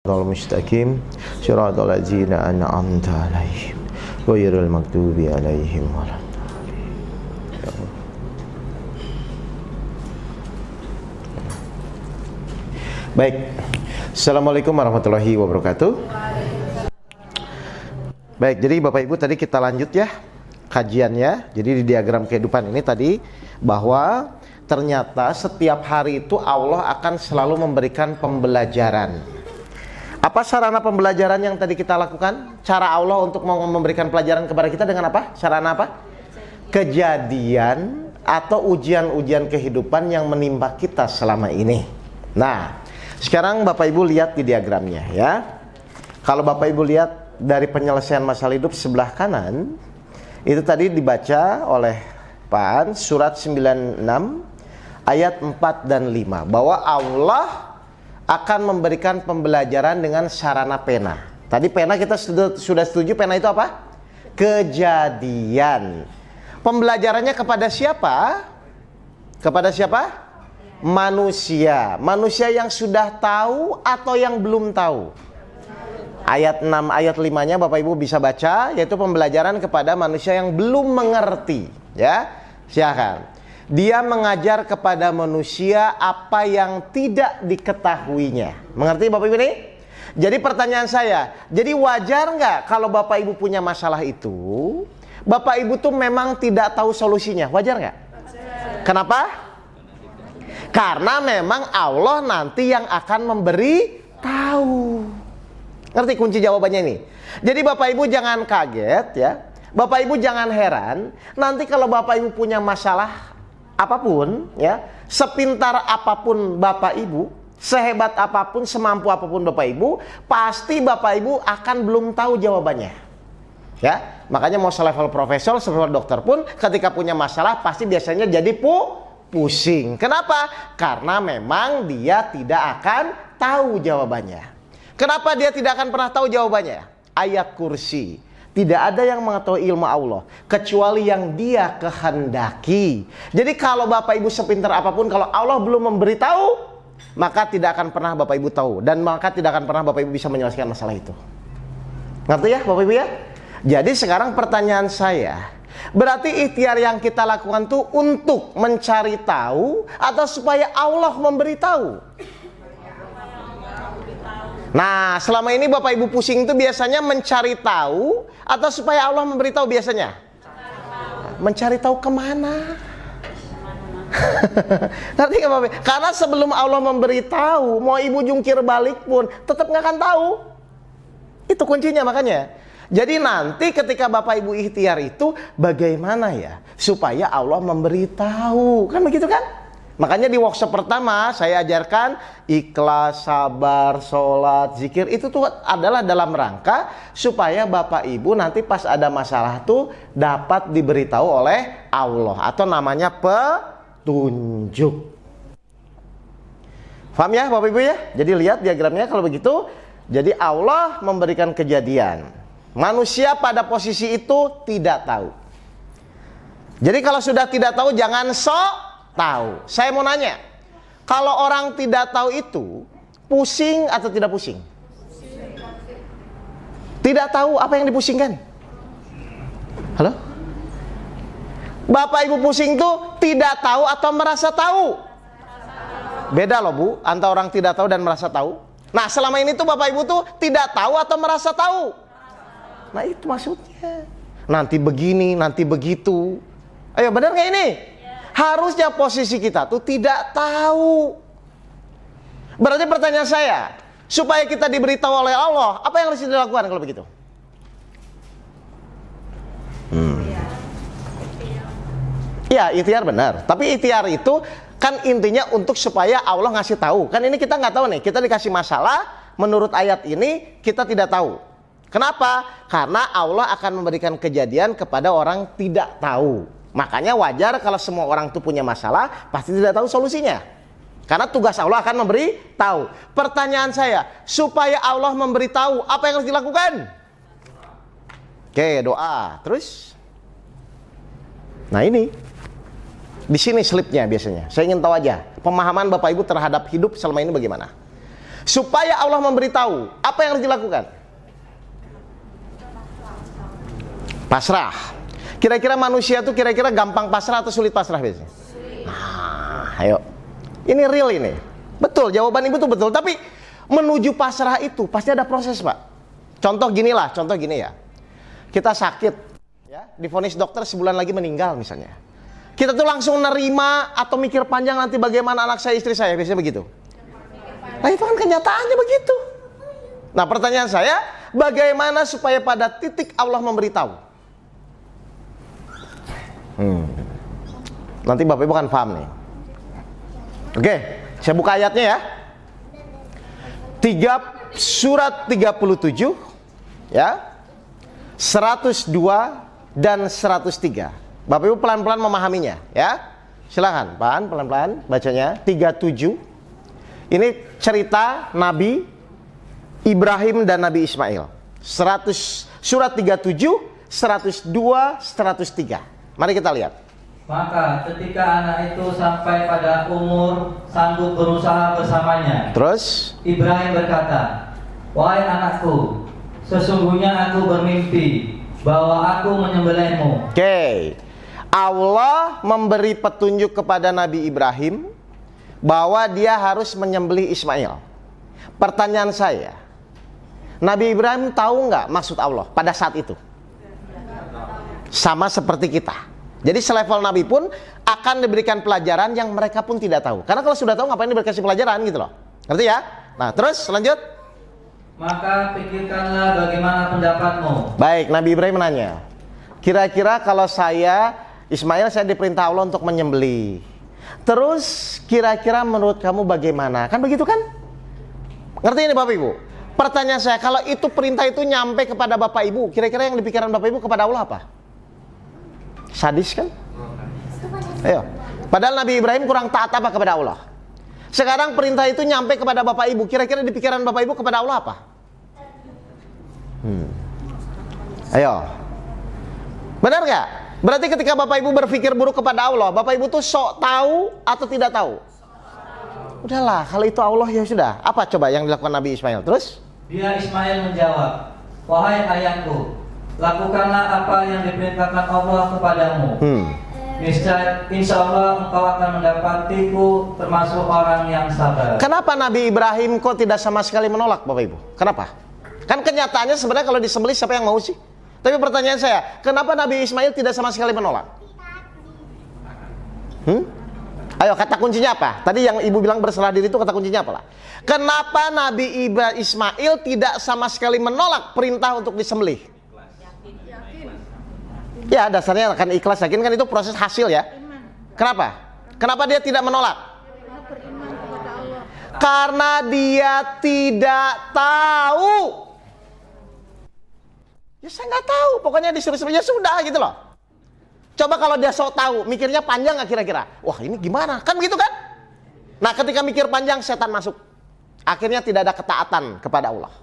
Mustaqim Shiratal ladzina an'amta 'alaihim ghairil maghdubi 'alaihim waladdallin. Baik. Assalamualaikum warahmatullahi wabarakatuh. Baik, jadi Bapak Ibu tadi kita lanjut ya kajiannya. Jadi di diagram kehidupan ini tadi bahwa ternyata setiap hari itu Allah akan selalu memberikan pembelajaran. Apa sarana pembelajaran yang tadi kita lakukan? Cara Allah untuk memberikan pelajaran kepada kita dengan apa? Sarana apa? Kejadian atau ujian-ujian kehidupan yang menimpa kita selama ini. Nah, sekarang Bapak Ibu lihat di diagramnya ya. Kalau Bapak Ibu lihat dari penyelesaian masalah hidup sebelah kanan, itu tadi dibaca oleh Pak An, surat 96 ayat 4 dan 5 bahwa Allah akan memberikan pembelajaran dengan sarana pena. Tadi pena kita sudah setuju, pena itu apa? Kejadian. Pembelajarannya kepada siapa? Kepada siapa? Manusia. Manusia yang sudah tahu atau yang belum tahu? Ayat 6, ayat 5-nya Bapak Ibu bisa baca, yaitu pembelajaran kepada manusia yang belum mengerti. Ya, silakan. Dia mengajar kepada manusia apa yang tidak diketahuinya. Mengerti Bapak Ibu ini? Jadi pertanyaan saya, jadi wajar nggak kalau Bapak Ibu punya masalah itu, Bapak Ibu tuh memang tidak tahu solusinya? Wajar nggak? Kenapa? Karena memang Allah nanti yang akan memberi tahu. Ngerti kunci jawabannya ini? Jadi Bapak Ibu jangan kaget ya. Bapak Ibu jangan heran nanti kalau Bapak Ibu punya masalah apapun ya, sepintar apapun Bapak Ibu, sehebat apapun, semampu apapun Bapak Ibu, pasti Bapak Ibu akan belum tahu jawabannya. Ya, makanya mau selevel profesor, selevel dokter pun ketika punya masalah pasti biasanya jadi pusing. Kenapa? Karena memang dia tidak akan tahu jawabannya. Kenapa dia tidak akan pernah tahu jawabannya? Ayat kursi. Tidak ada yang mengetahui ilmu Allah kecuali yang Dia kehendaki. Jadi kalau Bapak Ibu sepintar apapun, kalau Allah belum memberitahu, maka tidak akan pernah Bapak Ibu tahu, dan maka tidak akan pernah Bapak Ibu bisa menyelesaikan masalah itu. Ngerti ya Bapak Ibu ya? Jadi sekarang pertanyaan saya, berarti ikhtiar yang kita lakukan tuh untuk mencari tahu atau supaya Allah memberitahu? Nah, selama ini Bapak Ibu pusing itu biasanya mencari tahu atau supaya Allah memberitahu biasanya? Mencari tahu kemana? Nanti nggak Bapak? Karena sebelum Allah memberitahu, mau Ibu jungkir balik pun tetap nggak akan tahu. Itu kuncinya makanya. Jadi nanti ketika Bapak Ibu ikhtiar itu bagaimana ya supaya Allah memberitahu, kan begitu kan? Makanya di workshop pertama saya ajarkan ikhlas, sabar, sholat, zikir. Itu tuh adalah dalam rangka supaya Bapak Ibu nanti pas ada masalah tuh dapat diberitahu oleh Allah, atau namanya petunjuk. Paham ya Bapak Ibu ya? Jadi lihat diagramnya kalau begitu. Jadi Allah memberikan kejadian. Manusia pada posisi itu tidak tahu. Jadi kalau sudah tidak tahu jangan sok tahu. Saya mau nanya, kalau orang tidak tahu itu pusing atau tidak pusing? Tidak tahu apa yang dipusingkan? Halo? Bapak Ibu pusing tuh tidak tahu atau merasa tahu? Beda loh Bu, antara orang tidak tahu dan merasa tahu. Nah selama ini tuh Bapak Ibu tuh tidak tahu atau merasa tahu? Nah itu maksudnya. Nanti begini, nanti begitu. Ayo benar nggak ini? Harusnya posisi kita tuh tidak tahu. Berarti pertanyaan saya, supaya kita diberitahu oleh Allah, apa yang harus dilakukan kalau begitu? Ya, ikhtiar benar. Tapi ikhtiar itu kan intinya untuk supaya Allah ngasih tahu. Kan ini kita nggak tahu nih, kita dikasih masalah, menurut ayat ini kita tidak tahu. Kenapa? Karena Allah akan memberikan kejadian kepada orang tidak tahu. Makanya wajar kalau semua orang itu punya masalah, pasti tidak tahu solusinya. Karena tugas Allah akan memberi tahu. Pertanyaan saya, supaya Allah memberi tahu, apa yang harus dilakukan? Oke, doa. Terus? Nah ini, di sini slipnya biasanya. Saya ingin tahu aja, pemahaman Bapak Ibu terhadap hidup selama ini bagaimana? supaya Allah memberitahu, apa yang harus dilakukan? Pasrah. Kira-kira manusia tuh kira-kira gampang pasrah atau sulit pasrah biasanya? Nah, ayo. Ini real ini. Betul, jawaban ibu tuh betul. Tapi menuju pasrah itu pasti ada proses, Pak. Contoh gini ya. Kita sakit, ya, divonis dokter sebulan lagi meninggal misalnya. Kita tuh langsung nerima atau mikir panjang nanti bagaimana anak saya, istri saya, biasanya begitu. Nah itu kan kenyataannya begitu. Nah pertanyaan saya, bagaimana supaya pada titik Allah memberitahu? Nanti Bapak Ibu kan paham nih. Oke, saya buka ayatnya ya. Surat 37 ya. 102 dan 103. Bapak Ibu pelan-pelan memahaminya ya. Silakan, pelan-pelan bacanya. 37. Ini cerita Nabi Ibrahim dan Nabi Ismail. Surat 37, 102, 103. Mari kita lihat. Maka ketika anak itu sampai pada umur sanggup berusaha bersamanya, terus Ibrahim berkata, "Wahai anakku, sesungguhnya aku bermimpi bahwa aku menyembelihmu." Oke. Allah memberi petunjuk kepada Nabi Ibrahim bahwa dia harus menyembelih Ismail. Pertanyaan saya, Nabi Ibrahim tahu nggak maksud Allah pada saat itu? Sama seperti kita. Jadi selevel Nabi pun akan diberikan pelajaran yang mereka pun tidak tahu. Karena kalau sudah tahu ngapain diberikan pelajaran gitu loh. Ngerti ya? Nah terus lanjut. Maka pikirkanlah bagaimana pendapatmu. Baik, Nabi Ibrahim menanya, kira-kira kalau Ismail saya diperintah Allah untuk menyembelih. Terus kira-kira menurut kamu bagaimana? Kan begitu kan? Ngerti ini Bapak Ibu? Pertanyaan saya, kalau itu perintah itu nyampe kepada Bapak Ibu, kira-kira yang dipikiran Bapak Ibu kepada Allah apa? Sadis kan? Ayo. Padahal Nabi Ibrahim kurang taat apa kepada Allah. Sekarang perintah itu nyampe kepada Bapak Ibu, kira-kira di pikiran Bapak Ibu kepada Allah apa? Ayo. Benar gak? Berarti ketika Bapak Ibu berpikir buruk kepada Allah, Bapak Ibu tuh sok tahu atau tidak tahu? Udahlah, kalau itu Allah ya sudah. Apa coba yang dilakukan Nabi Ismail? Terus? Dia Ismail menjawab, "Wahai ayahku, lakukanlah apa yang diperintahkan Allah kepadamu. Niscaya insya Allah engkau akan mendapatiku termasuk orang yang sabar." Kenapa Nabi Ibrahim kok tidak sama sekali menolak Bapak Ibu? Kenapa? Kan kenyataannya sebenarnya kalau disembelih siapa yang mau sih? Tapi pertanyaan saya, kenapa Nabi Ismail tidak sama sekali menolak? Ayo kata kuncinya apa? Tadi yang ibu bilang berserah diri itu kata kuncinya apa lah? Kenapa Nabi Ismail tidak sama sekali menolak perintah untuk disembelih? Ya dasarnya akan ikhlas, yakin kan itu proses hasil ya. Kenapa? Kenapa dia tidak menolak? Karena dia tidak tahu. Ya saya nggak tahu, pokoknya disuruh ya sudah gitu loh. Coba kalau dia sok tahu, mikirnya panjang nggak kira-kira? Wah ini gimana? Kan begitu kan? Nah ketika mikir panjang setan masuk. Akhirnya tidak ada ketaatan kepada Allah.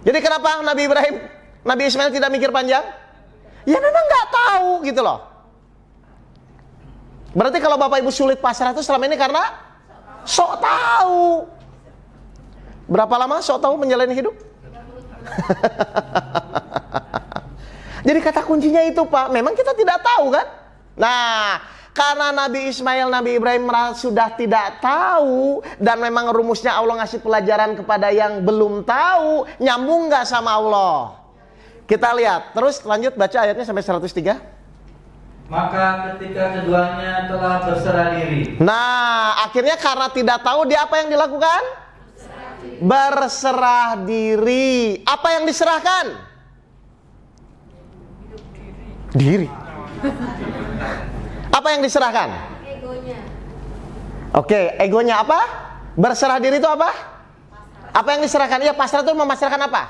Jadi kenapa Nabi Ismail tidak mikir panjang? Ya memang nggak tahu gitu loh. Berarti kalau Bapak Ibu sulit pasrah itu selama ini karena sok tahu. Berapa lama sok tahu menjalani hidup? Jadi kata kuncinya itu Pak, memang kita tidak tahu kan? Nah, karena Nabi Ismail, Nabi Ibrahim sudah tidak tahu dan memang rumusnya Allah ngasih pelajaran kepada yang belum tahu, nyambung nggak sama Allah? Kita lihat, terus lanjut baca ayatnya sampai 103. Maka ketika keduanya telah berserah diri. Nah, akhirnya karena tidak tahu dia apa yang dilakukan? Berserah diri. Apa yang diserahkan? Diri. Apa yang diserahkan? Egonya. Oke, egonya apa? Berserah diri itu apa? Apa yang diserahkan? Ya pasrah itu memasrahkan apa?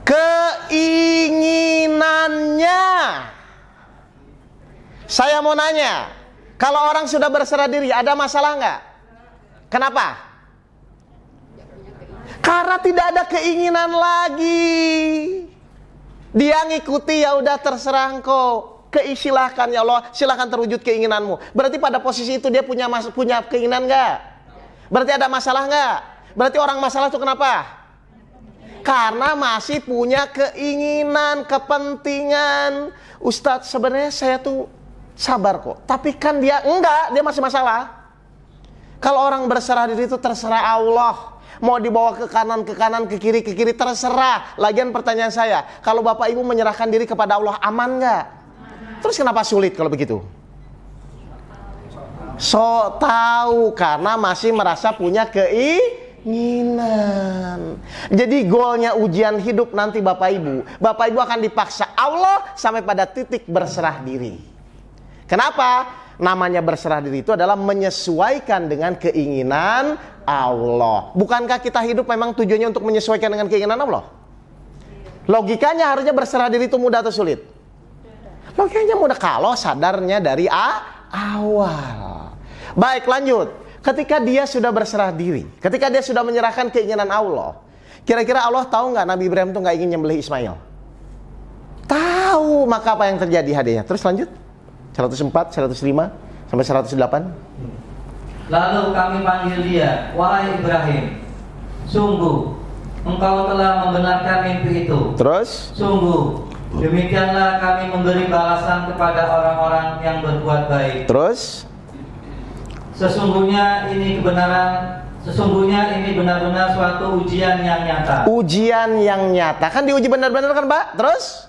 Keinginannya. Saya mau nanya, kalau orang sudah berserah diri ada masalah nggak? Kenapa? Karena tidak ada keinginan lagi. Dia ngikuti, ya udah terserah engkau. Silahkan ya Allah, silahkan terwujud keinginanmu. Berarti pada posisi itu dia punya keinginan nggak? Berarti ada masalah nggak? Berarti orang masalah itu kenapa? Karena masih punya keinginan, kepentingan. Ustadz, sebenarnya saya tuh sabar kok. Tapi kan dia enggak, dia masih masalah. Kalau orang berserah diri itu terserah Allah. Mau dibawa ke kanan, ke kiri, terserah. Lagian pertanyaan saya, kalau Bapak Ibu menyerahkan diri kepada Allah, aman nggak? Terus kenapa sulit kalau begitu? So tahu karena masih merasa punya keinginan. Jadi goalnya ujian hidup nanti Bapak Ibu akan dipaksa Allah sampai pada titik berserah diri. Kenapa? Namanya berserah diri itu adalah menyesuaikan dengan keinginan Allah. Bukankah kita hidup memang tujuannya untuk menyesuaikan dengan keinginan Allah? Logikanya harusnya berserah diri itu mudah atau sulit? Logikanya mudah kalau sadarnya dari awal. Baik, lanjut. Ketika dia sudah berserah diri, ketika dia sudah menyerahkan keinginan Allah, kira-kira Allah tahu nggak Nabi Ibrahim itu nggak ingin nyembelih Ismail? Tahu, maka apa yang terjadi hadiahnya? Terus lanjut. 104, 105, sampai 108. Lalu kami panggil dia, wahai Ibrahim, sungguh engkau telah membenarkan mimpi itu. Terus? Sungguh demikianlah kami memberi balasan kepada orang-orang yang berbuat baik. Terus? Sesungguhnya ini benar-benar suatu ujian yang nyata. Ujian yang nyata. Kan diuji benar-benar kan, Pak? Terus?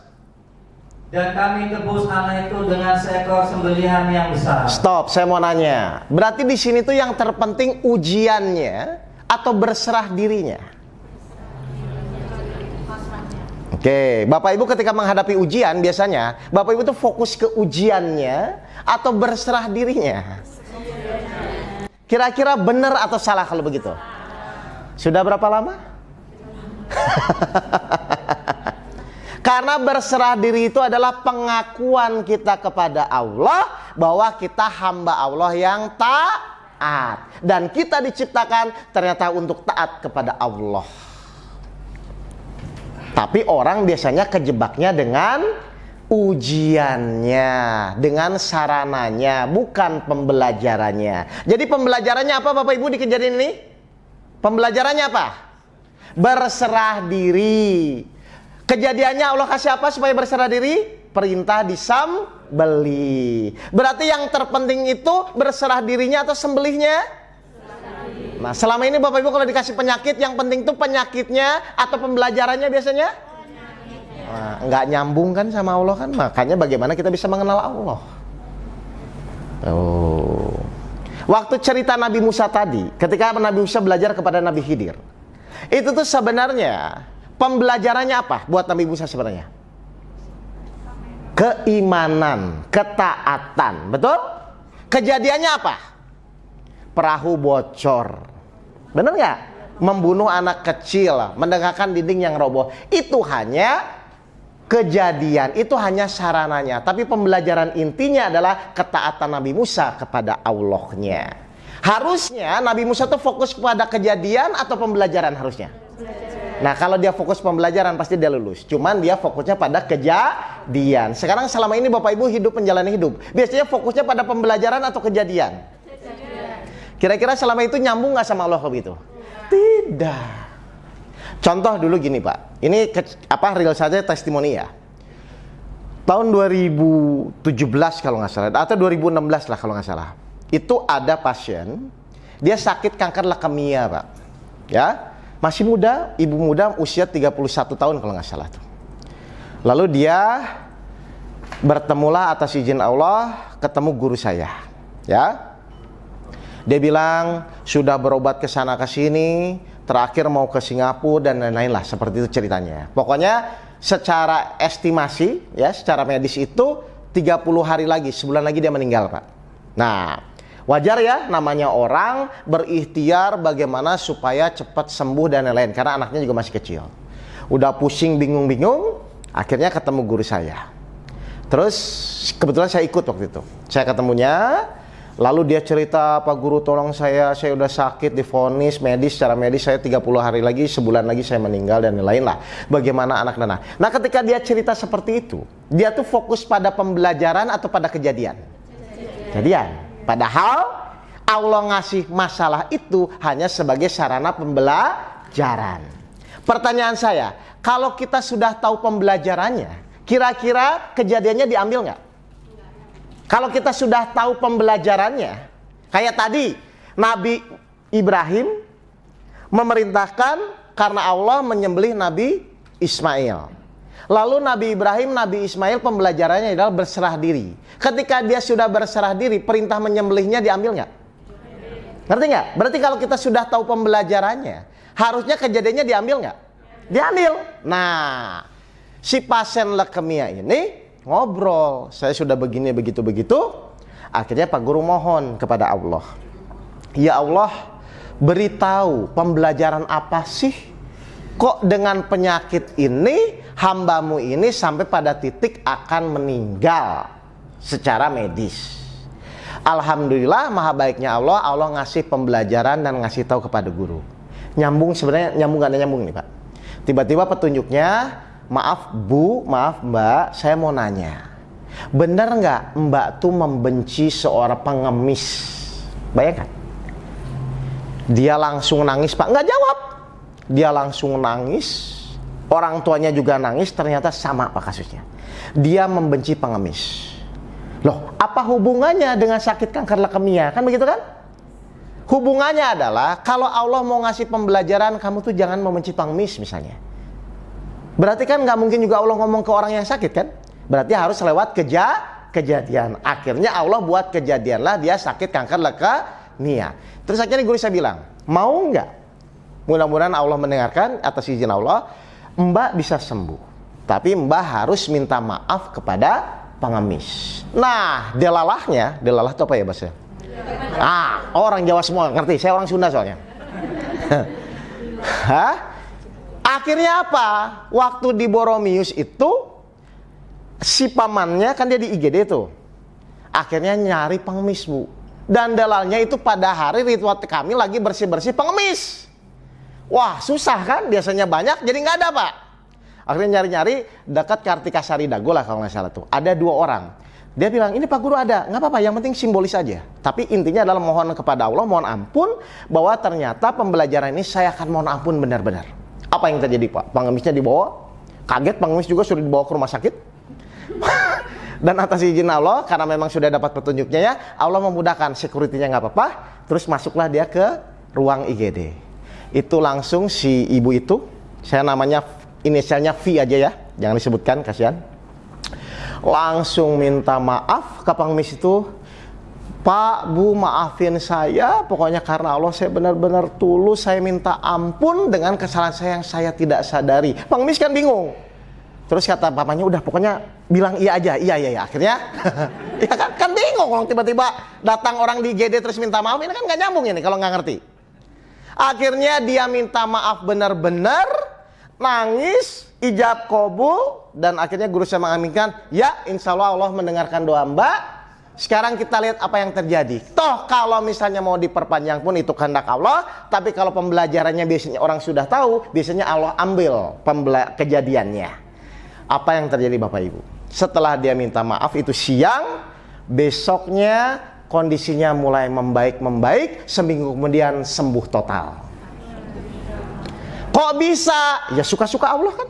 Dan kami tebus anak itu dengan seekor sembelihan yang besar. Stop, saya mau nanya. Berarti di sini tuh yang terpenting ujiannya atau berserah dirinya? Oke, Bapak Ibu ketika menghadapi ujian biasanya Bapak Ibu tuh fokus ke ujiannya atau berserah dirinya? Kira-kira benar atau salah kalau begitu? Sudah berapa lama? Karena berserah diri itu adalah pengakuan kita kepada Allah bahwa kita hamba Allah yang taat. Dan kita diciptakan ternyata untuk taat kepada Allah. Tapi orang biasanya kejebaknya dengan ujiannya, dengan sarananya, bukan pembelajarannya. Jadi pembelajarannya apa Bapak Ibu di kejadian ini? Pembelajarannya apa? Berserah diri. Kejadiannya Allah kasih apa supaya berserah diri? Perintah disembelih. Berarti yang terpenting itu berserah dirinya atau sembelihnya? Nah, selama ini Bapak Ibu kalau dikasih penyakit, yang penting itu penyakitnya atau pembelajarannya biasanya? Nah, nggak nyambung kan sama Allah kan? Makanya bagaimana kita bisa mengenal Allah? Oh. Waktu cerita Nabi Musa tadi, ketika Nabi Musa belajar kepada Nabi Khidir, itu tuh sebenarnya pembelajarannya apa buat Nabi Musa sebenarnya? Keimanan, ketaatan, betul? Kejadiannya apa? Perahu bocor, benar nggak? Membunuh anak kecil, mendekatkan dinding yang roboh. Itu hanya kejadian, itu hanya sarananya. Tapi pembelajaran intinya adalah ketaatan Nabi Musa kepada Allahnya. Harusnya Nabi Musa tuh fokus kepada kejadian atau pembelajaran harusnya? Nah, kalau dia fokus pembelajaran pasti dia lulus. Cuman dia fokusnya pada kejadian. Sekarang selama ini Bapak Ibu hidup menjalani hidup, biasanya fokusnya pada pembelajaran atau kejadian? Kira-kira selama itu nyambung nggak sama Allah begitu? Tidak. Contoh dulu gini Pak, ini real saja testimoni ya. Tahun 2017 kalau nggak salah, atau 2016 lah kalau nggak salah. Itu ada pasien, dia sakit kanker leukemia Pak. Ya, masih muda, ibu muda usia 31 tahun kalau nggak salah tuh. Lalu dia bertemulah atas izin Allah, ketemu guru saya. Ya, dia bilang sudah berobat ke sana ke sini, terakhir mau ke Singapura dan lain-lain lah, seperti itu ceritanya. Pokoknya secara estimasi ya, secara medis itu 30 hari lagi, sebulan lagi dia meninggal Pak. Nah, wajar ya, namanya orang berikhtiar bagaimana supaya cepat sembuh dan lain-lain, karena anaknya juga masih kecil. Udah pusing, bingung-bingung, akhirnya ketemu guru saya. Terus kebetulan saya ikut waktu itu. Saya ketemunya, lalu dia cerita, Pak Guru tolong saya udah sakit, divonis medis, secara medis saya 30 hari lagi, sebulan lagi saya meninggal dan lain-lain lah. Bagaimana anak dan anak. Nah, ketika dia cerita seperti itu, dia tuh fokus pada pembelajaran atau pada kejadian? Kejadian. Padahal Allah ngasih masalah itu hanya sebagai sarana pembelajaran. Pertanyaan saya, kalau kita sudah tahu pembelajarannya, kira-kira kejadiannya diambil nggak? Kalau kita sudah tahu pembelajarannya, kayak tadi Nabi Ibrahim memerintahkan karena Allah menyembelih Nabi Ismail. Lalu Nabi Ibrahim, Nabi Ismail pembelajarannya adalah berserah diri. Ketika dia sudah berserah diri, perintah menyembelihnya diambil nggak? Ngerti nggak? Berarti kalau kita sudah tahu pembelajarannya, harusnya kejadiannya diambil nggak? Diambil. Nah, si pasien leukemia ini ngobrol, saya sudah begini begitu. Akhirnya Pak Guru mohon kepada Allah, ya Allah, beritahu pembelajaran apa sih kok dengan penyakit ini hambamu ini sampai pada titik akan meninggal secara medis. Alhamdulillah maha baiknya Allah, Allah ngasih pembelajaran dan ngasih tahu kepada guru. Nyambung, sebenarnya nyambung gak ada nyambung nih Pak. Tiba-tiba petunjuknya, maaf Bu, maaf Mbak, saya mau nanya, benar nggak Mbak tuh membenci seorang pengemis? Bayangkan, dia langsung nangis Pak, nggak jawab, dia langsung nangis, orang tuanya juga nangis, ternyata sama Pak kasusnya, dia membenci pengemis. Loh, apa hubungannya dengan sakit kanker leukemia? Kan begitu kan? Hubungannya adalah kalau Allah mau ngasih pembelajaran, kamu tuh jangan membenci pengemis misalnya. Berarti kan nggak mungkin juga Allah ngomong ke orang yang sakit kan? Berarti harus lewat kejadian. Akhirnya Allah buat kejadianlah dia sakit kanker leukemia. Terus akhirnya guru saya bilang, mau nggak? Mudah-mudahan Allah mendengarkan atas izin Allah, Mbak bisa sembuh. Tapi Mbak harus minta maaf kepada pengemis. Nah, delalahnya, delalah itu apa ya bahasa? Orang Jawa semua ngerti, saya orang Sunda soalnya. Hah? Akhirnya apa? Waktu di Boromius itu, si pamannya kan dia di IGD itu. Akhirnya nyari pengemis Bu. Dan dalalnya itu pada hari ritual kami lagi bersih-bersih pengemis. Wah susah kan, biasanya banyak jadi nggak ada Pak. Akhirnya nyari-nyari dekat Kartikasari Dago lah kalau nggak salah tuh. Ada 2 orang. Dia bilang, ini Pak Guru ada, nggak apa-apa, yang penting simbolis aja. Tapi intinya adalah mohon kepada Allah, mohon ampun, bahwa ternyata pembelajaran ini saya akan mohon ampun benar-benar. Apa yang terjadi Pak? Pengemisnya dibawa, kaget, pengemis juga sudah dibawa ke rumah sakit. Dan atas izin Allah, karena memang sudah dapat petunjuknya ya, Allah memudahkan, security-nya nggak apa-apa, terus masuklah dia ke ruang IGD. Itu langsung si ibu itu, saya namanya, inisialnya V aja ya, jangan disebutkan, kasihan. Langsung minta maaf ke pengemis itu, Pak, Bu, maafin saya, pokoknya karena Allah saya benar-benar tulus, saya minta ampun dengan kesalahan saya yang saya tidak sadari. Pengemis kan bingung. Terus kata papanya, udah pokoknya bilang iya aja, iya. Akhirnya, ya kan bingung kalau tiba-tiba datang orang di IGD terus minta maaf, ini kan nggak nyambung ini kalau nggak ngerti. Akhirnya dia minta maaf benar-benar, nangis, ijab kabul, dan akhirnya guru saya mengaminkan, ya insya Allah Allah mendengarkan doa Mbak. Sekarang kita lihat apa yang terjadi. Toh kalau misalnya mau diperpanjang pun itu kehendak Allah, tapi kalau pembelajarannya biasanya orang sudah tahu, biasanya Allah ambil kejadiannya. Apa yang terjadi Bapak Ibu? Setelah dia minta maaf itu siang, besoknya kondisinya mulai membaik, seminggu kemudian sembuh total. Kok bisa? Ya suka-suka Allah kan.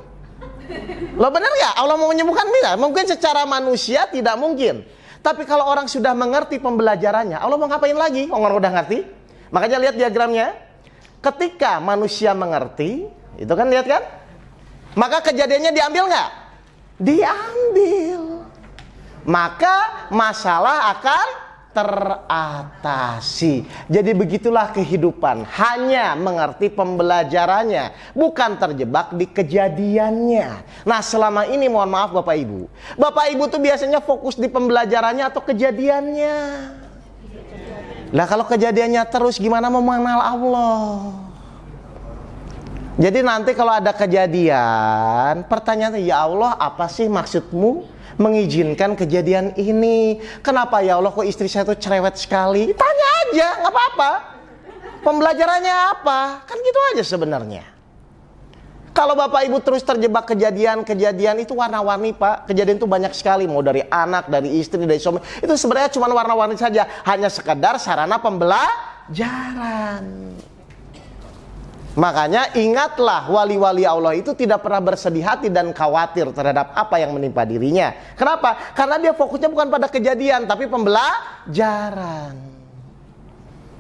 Loh benar nggak? Allah mau menyembuhkan bisa? Mungkin secara manusia tidak mungkin. Tapi kalau orang sudah mengerti pembelajarannya, Allah mau ngapain lagi? Orang udah ngerti. Makanya lihat diagramnya. Ketika manusia mengerti, itu kan lihat kan? Maka kejadiannya diambil nggak? Diambil. Maka masalah akan teratasi. Jadi begitulah kehidupan, hanya mengerti pembelajarannya, bukan terjebak di kejadiannya. Nah selama ini mohon maaf Bapak Ibu tuh biasanya fokus di pembelajarannya atau kejadiannya. Lah kalau kejadiannya terus gimana mau mengenal Allah? Jadi nanti kalau ada kejadian, pertanyaannya, ya Allah apa sih maksudmu mengizinkan kejadian ini? Kenapa ya Allah kok istri saya tuh cerewet sekali? Tanya aja, nggak apa-apa. Pembelajarannya apa? Kan gitu aja sebenarnya. Kalau Bapak Ibu terus terjebak kejadian itu warna-warni Pak. Kejadian itu banyak sekali, mau dari anak, dari istri, dari suami. Itu sebenarnya cuma warna-warni saja, hanya sekedar sarana pembelajaran. Makanya ingatlah, wali-wali Allah itu tidak pernah bersedih hati dan khawatir terhadap apa yang menimpa dirinya. Kenapa? Karena dia fokusnya bukan pada kejadian, tapi pembelajaran.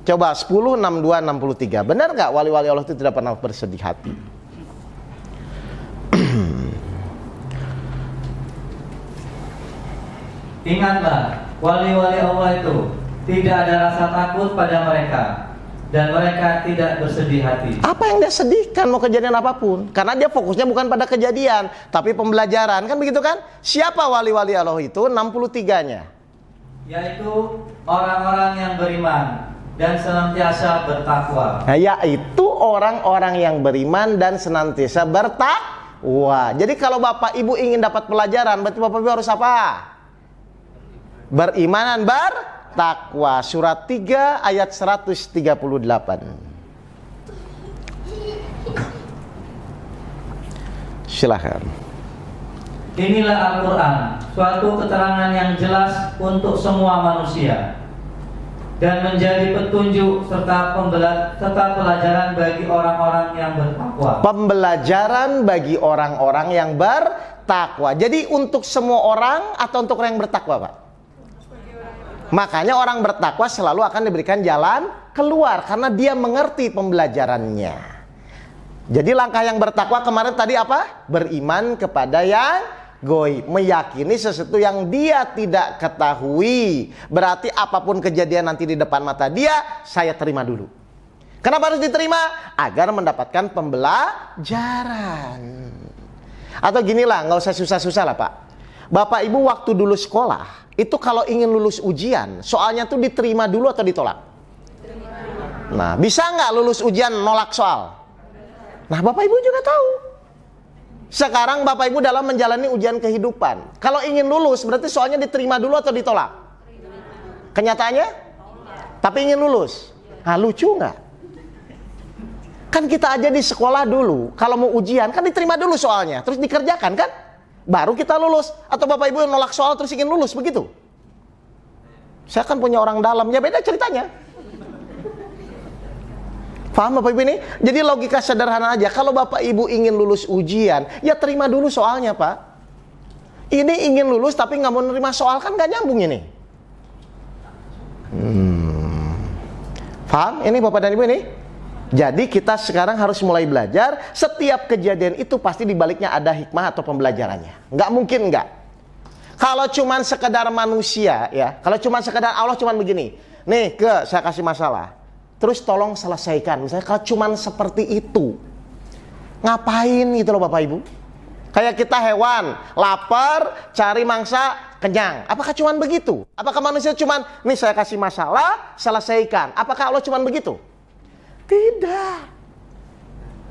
Coba 10, 62, 63. Benar nggak wali-wali Allah itu tidak pernah bersedih hati? Ingatlah, wali-wali Allah itu tidak ada rasa takut pada mereka, dan mereka tidak bersedih hati. Apa yang dia sedihkan mau kejadian apapun? Karena dia fokusnya bukan pada kejadian, tapi pembelajaran. Kan begitu kan? Siapa wali-wali Allah itu? 63-nya. Yaitu orang-orang yang beriman dan senantiasa bertakwa. Nah, yaitu orang-orang yang beriman dan senantiasa bertakwa. Jadi kalau Bapak Ibu ingin dapat pelajaran, berarti Bapak Ibu harus apa? Beriman dan bertakwa. Surat 3 ayat 138. Silahkan. Inilah Al-Quran, suatu keterangan yang jelas untuk semua manusia, dan menjadi petunjuk serta pelajaran bagi orang-orang yang bertakwa. Pembelajaran bagi orang-orang yang bertakwa. Jadi untuk semua orang atau untuk orang yang bertakwa, Pak? Makanya orang bertakwa selalu akan diberikan jalan keluar karena dia mengerti pembelajarannya. Jadi langkah yang bertakwa kemarin tadi apa? Beriman kepada yang goib, meyakini sesuatu yang dia tidak ketahui. Berarti apapun kejadian nanti di depan mata dia, saya terima dulu. Kenapa harus diterima? Agar mendapatkan pembelajaran. Atau ginilah, nggak usah susah-susah lah Pak. Bapak Ibu waktu dulu sekolah, itu kalau ingin lulus ujian, soalnya tuh diterima dulu atau ditolak? Nah, bisa nggak lulus ujian nolak soal? Nah, Bapak Ibu juga tahu. Sekarang Bapak Ibu dalam menjalani ujian kehidupan, kalau ingin lulus berarti soalnya diterima dulu atau ditolak? Kenyataannya? Tapi ingin lulus. Nah, lucu nggak? Kan kita aja di sekolah dulu, kalau mau ujian kan diterima dulu soalnya, terus dikerjakan kan? Baru kita lulus. Atau Bapak Ibu nolak soal terus ingin lulus, begitu? Saya kan punya orang dalam, ya beda ceritanya. Paham Bapak Ibu ini? Jadi logika sederhana aja. Kalau Bapak Ibu ingin lulus ujian, ya terima dulu soalnya Pak. Ini ingin lulus tapi nggak mau nerima soal, kan nggak nyambung ini. Paham ini Bapak dan Ibu ini? Jadi kita sekarang harus mulai belajar. Setiap kejadian itu pasti dibaliknya ada hikmah atau pembelajarannya. Nggak mungkin nggak. Kalau cuman sekedar manusia ya, kalau cuman sekedar Allah cuman begini. Nih saya kasih masalah, terus tolong selesaikan. Misalnya kalau cuman seperti itu, ngapain gitu loh Bapak Ibu? Kayak kita hewan, lapar, cari mangsa, kenyang. Apakah cuman begitu? Apakah manusia cuman, nih saya kasih masalah, selesaikan. Apakah Allah cuman begitu? Tidak.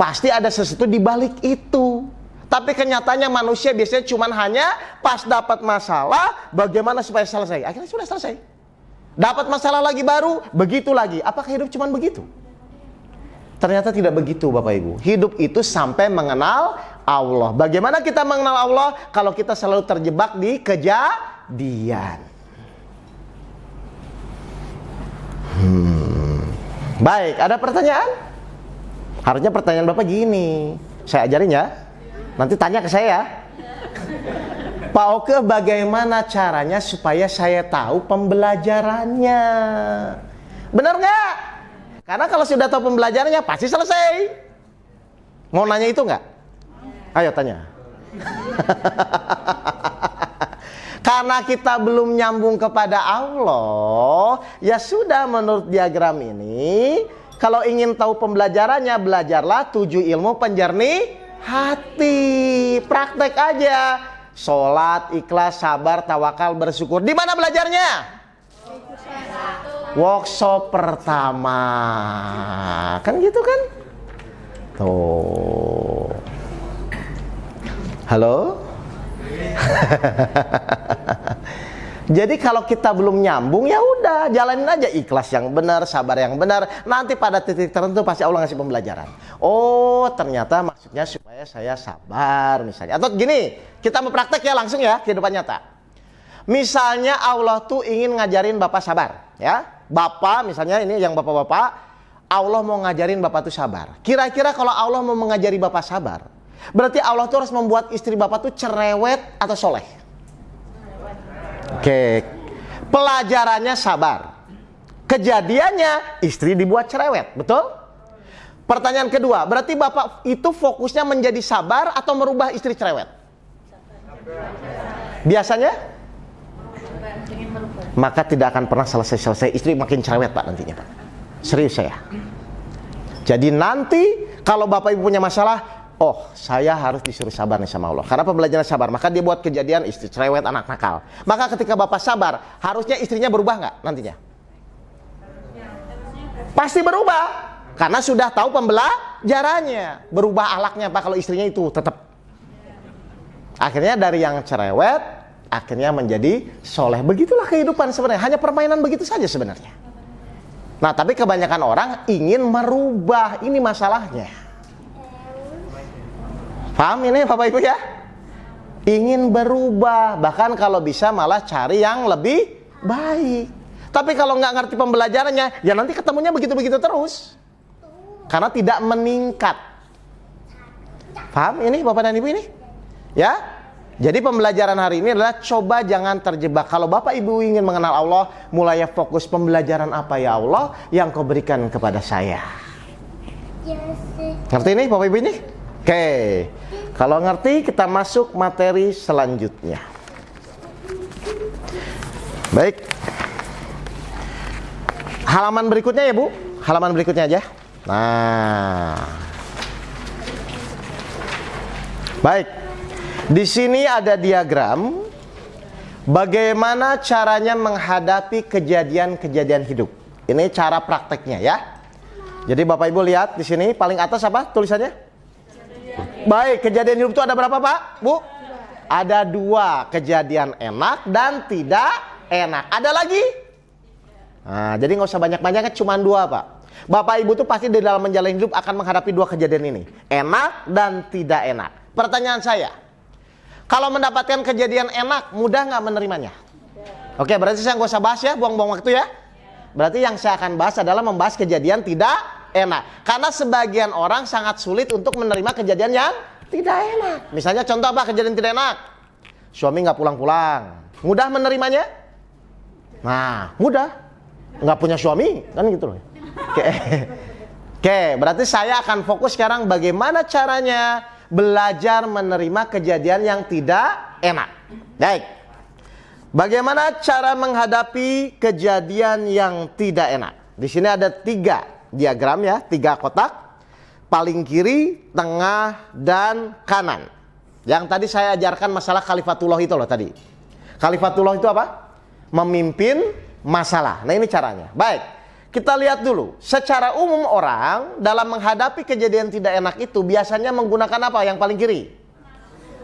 Pasti ada sesuatu di balik itu. Tapi kenyataannya manusia biasanya cuman hanya pas dapat masalah, bagaimana supaya selesai. Akhirnya sudah selesai. Dapat masalah lagi baru, begitu lagi. Apakah hidup cuman begitu? Ternyata tidak begitu Bapak Ibu. Hidup itu sampai mengenal Allah. Bagaimana kita mengenal Allah kalau kita selalu terjebak di kejadian? Baik, ada pertanyaan? Harusnya pertanyaan Bapak gini. Saya ajarin ya. Nanti tanya ke saya. Pak Oke, bagaimana caranya supaya saya tahu pembelajarannya? Benar nggak? Karena kalau sudah tahu pembelajarannya pasti selesai. Mau nanya itu nggak? Ayo tanya. Karena kita belum nyambung kepada Allah, ya sudah menurut diagram ini, kalau ingin tahu pembelajarannya, belajarlah 7 ilmu penjernih hati. Praktek aja. Sholat, ikhlas, sabar, tawakal, bersyukur. Di mana belajarnya? Workshop pertama. Kan gitu kan? Tuh. Halo? Jadi kalau kita belum nyambung, ya udah. udah jalanin aja, ikhlas yang benar, sabar yang benar. Nanti pada titik tertentu pasti Allah ngasih pembelajaran. Oh, ternyata maksudnya supaya saya sabar misalnya. Atau gini, kita mau praktek ya langsung ya kehidupan nyata. Misalnya Allah tuh ingin ngajarin Bapak sabar, ya. Bapak misalnya ini yang Bapak-bapak, Allah mau ngajarin Bapak tuh sabar. Kira-kira kalau Allah mau mengajari Bapak sabar, berarti Allah tuh harus membuat istri Bapak tuh cerewet atau soleh? Oke, pelajarannya sabar. Kejadiannya istri dibuat cerewet, betul? Pertanyaan kedua, berarti Bapak itu fokusnya menjadi sabar atau merubah istri cerewet? Biasanya? Maka tidak akan pernah selesai-selesai, istri makin cerewet Pak nantinya Pak. Serius saya. Jadi nanti kalau Bapak Ibu punya masalah, oh saya harus disuruh sabar nih sama Allah. Karena pembelajaran sabar, maka dia buat kejadian istri cerewet, anak nakal. Maka ketika Bapak sabar, harusnya istrinya berubah nggak nantinya? Pasti berubah. Karena sudah tahu pembelajarannya. Berubah akhlaknya Pak kalau istrinya itu tetap. Akhirnya dari yang cerewet, akhirnya menjadi soleh. Begitulah kehidupan sebenarnya. Hanya permainan begitu saja sebenarnya. Nah, tapi kebanyakan orang ingin merubah. Ini masalahnya. Paham ini Bapak Ibu ya? Ingin berubah. Bahkan kalau bisa malah cari yang lebih baik. Tapi kalau nggak ngerti pembelajarannya, ya nanti ketemunya begitu-begitu terus. Karena tidak meningkat. Paham ini Bapak dan Ibu ini? Ya? Jadi pembelajaran hari ini adalah coba jangan terjebak. Kalau Bapak Ibu ingin mengenal Allah, mulai fokus pembelajaran apa ya Allah yang kau berikan kepada saya. Ngerti ini Bapak Ibu ini? Oke. Kalau ngerti kita masuk materi selanjutnya. Baik. Halaman berikutnya ya Bu. Halaman berikutnya aja. Nah. Baik. Di sini ada diagram bagaimana caranya menghadapi kejadian-kejadian hidup. Ini cara prakteknya ya. Jadi Bapak Ibu lihat di sini paling atas apa tulisannya? Baik, kejadian hidup itu ada berapa Pak? Bu? Ada 2, kejadian enak dan tidak enak. Ada lagi? Nah, jadi nggak usah banyak-banyak, cuma 2 Pak. Bapak Ibu tuh pasti di dalam menjalani hidup akan menghadapi 2 kejadian ini. Enak dan tidak enak. Pertanyaan saya, kalau mendapatkan kejadian enak, mudah nggak menerimanya? Oke, berarti saya nggak usah bahas ya, buang-buang waktu ya. Berarti yang saya akan bahas adalah membahas kejadian tidak enak. Karena sebagian orang sangat sulit untuk menerima kejadian yang tidak enak. Misalnya contoh apa kejadian tidak enak? Suami nggak pulang-pulang. Mudah menerimanya? Nah, mudah. Nggak punya suami, kan gitu loh. Oke, berarti saya akan fokus sekarang bagaimana caranya belajar menerima kejadian yang tidak enak. Baik. Bagaimana cara menghadapi kejadian yang tidak enak? Di sini ada 3 diagram ya, 3 kotak. Paling kiri, tengah, dan kanan. Yang tadi saya ajarkan masalah khalifatullah itu loh tadi. Khalifatullah itu apa? Memimpin masalah. Nah ini caranya. Baik, kita lihat dulu. Secara umum orang dalam menghadapi kejadian tidak enak itu biasanya menggunakan apa yang paling kiri?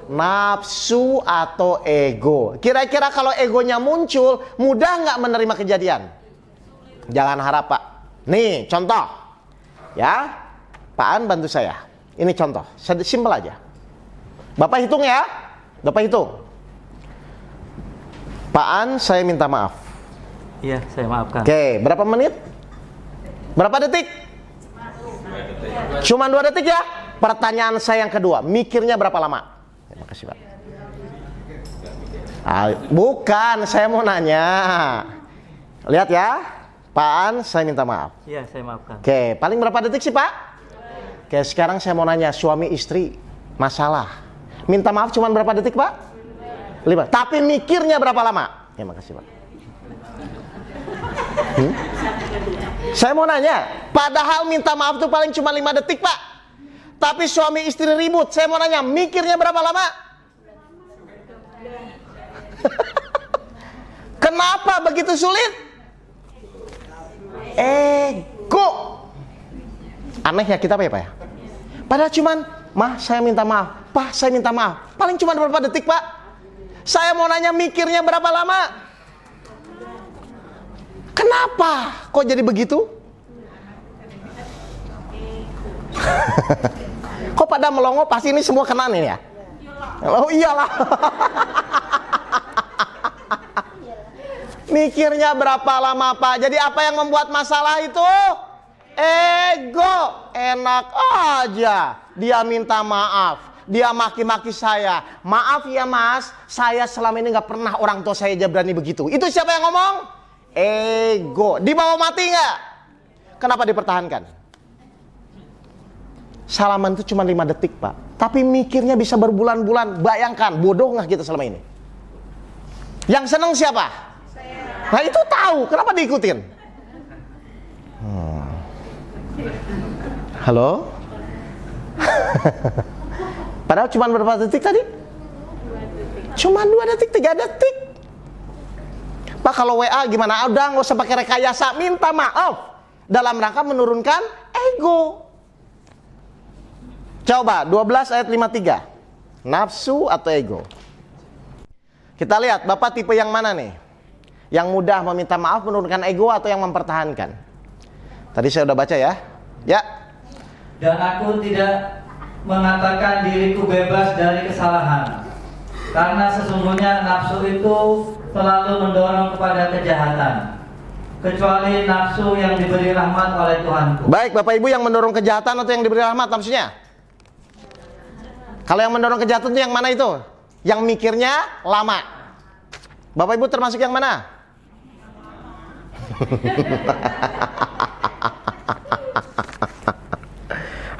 Nafsu atau ego. Kira-kira kalau egonya muncul, mudah nggak menerima kejadian? Jangan harap Pak. Nih contoh. Ya, Pak An bantu saya. Ini contoh, simpel aja. Bapak hitung ya. Bapak hitung. Pak An, saya minta maaf. Iya, saya maafkan. Oke, berapa menit? Berapa detik? Cuma 2 detik ya. Pertanyaan saya yang kedua, mikirnya berapa lama? Terima kasih Pak. Bukan, saya mau nanya. Lihat ya, Pak An, saya minta maaf. Iya, saya maafkan. Oke, paling berapa detik sih Pak? Oke, sekarang saya mau nanya, suami istri masalah. Minta maaf cuma berapa detik Pak? 5. Tapi mikirnya berapa lama? Terima kasih Pak. Saya mau nanya, padahal minta maaf tuh paling cuma 5 detik Pak. Tapi suami istri ribut, saya mau nanya, mikirnya berapa lama? Kenapa begitu sulit? Ego. Aneh ya kita Pak ya Pak ya? Padahal cuman, Mah saya minta maaf, Pak saya minta maaf. Paling cuma berapa detik Pak? Saya mau nanya mikirnya berapa lama? Kenapa? Kok jadi begitu? Kok pada melongo? Pasti ini semua kena nih ya? Oh iyalah. Mikirnya berapa lama Pak? Jadi apa yang membuat masalah itu? Ego. Enak aja. Dia minta maaf. Dia maki-maki saya. Maaf ya Mas, saya selama ini gak pernah orang tua saya aja berani begitu. Itu siapa yang ngomong? Ego. Dibawa mati gak? Kenapa dipertahankan? Salaman itu cuma 5 detik Pak, tapi mikirnya bisa berbulan-bulan. Bayangkan, bodoh nggak kita selama ini? Yang seneng siapa? Saya. Nah itu tahu, kenapa diikutin? Halo? Padahal cuma berapa detik tadi? 2 detik. Cuma 2 detik, 3 detik. Pak kalau WA gimana? Udah nggak usah pakai rekayasa, minta maaf. Dalam rangka menurunkan ego. Coba 12 ayat 53. Nafsu atau ego? Kita lihat Bapak tipe yang mana nih? Yang mudah meminta maaf, menurunkan ego, atau yang mempertahankan? Tadi saya udah baca ya. Ya. Dan aku tidak mengatakan diriku bebas dari kesalahan, karena sesungguhnya nafsu itu selalu mendorong kepada kejahatan, kecuali nafsu yang diberi rahmat oleh Tuhanku. Baik Bapak Ibu, yang mendorong kejahatan atau yang diberi rahmat nafsunya? Kalau yang mendorong kejahatan itu yang mana itu? Yang mikirnya lama. Bapak Ibu termasuk yang mana?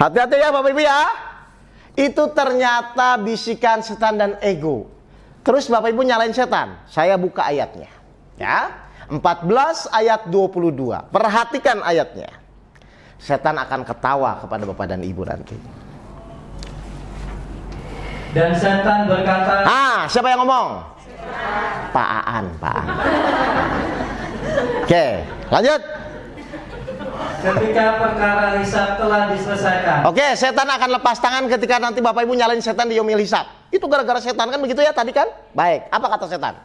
Hati-hati ya Bapak Ibu ya. Itu ternyata bisikan setan dan ego. Terus Bapak Ibu nyalain setan. Saya buka ayatnya. Ya. 14 ayat 22. Perhatikan ayatnya. Setan akan ketawa kepada Bapak dan Ibu nanti. Dan setan berkata, siapa yang ngomong? Setan. Pak Aan. Oke, lanjut. Ketika perkara hisab telah diselesaikan. Oke, setan akan lepas tangan ketika nanti Bapak Ibu nyalain setan di Yomil Hisab. Itu gara-gara setan kan begitu ya tadi kan? Baik, apa kata setan?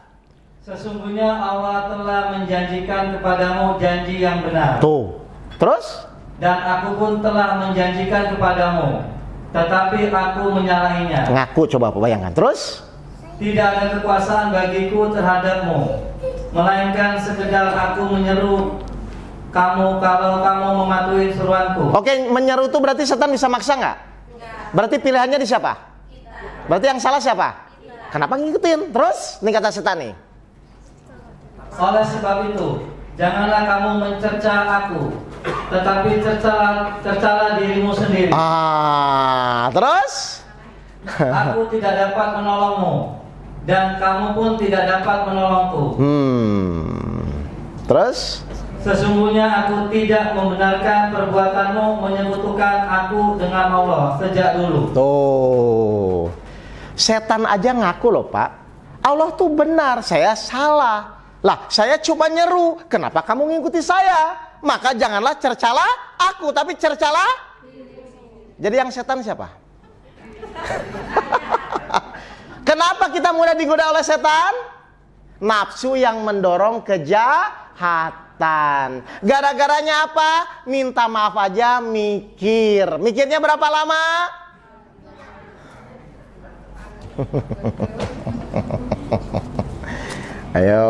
Sesungguhnya Allah telah menjanjikan kepadamu janji yang benar. Tuh. Terus? Dan aku pun telah menjanjikan kepadamu, tetapi aku menyalahinya. Ngaku, coba bayangkan. Terus? Tidak ada kekuasaan bagiku terhadapmu, melainkan sekedar aku menyeru kamu kalau kamu mematuhi seruanku. Oke, menyeru itu berarti setan bisa maksa nggak? Berarti pilihannya di siapa? Kita. Berarti yang salah siapa? Kita. Kenapa ngikutin? Terus? Ini kata setan nih. Oleh sebab itu, janganlah kamu mencerca aku, tetapi cercalah dirimu sendiri. Terus? Aku tidak dapat menolongmu, dan kamu pun tidak dapat menolongku. Terus? Sesungguhnya aku tidak membenarkan perbuatanmu menyekutukan aku dengan Allah sejak dulu. Tuh. Setan aja ngaku loh Pak. Allah tuh benar, saya salah. Lah, saya cuma nyeru. Kenapa kamu ngikuti saya? Maka janganlah cercalah aku, tapi cercalah. Jadi yang setan siapa? Kenapa kita mudah digoda oleh setan? Nafsu yang mendorong kejahatan. Gara-garanya apa? Minta maaf aja mikir. Mikirnya berapa lama? Ayo.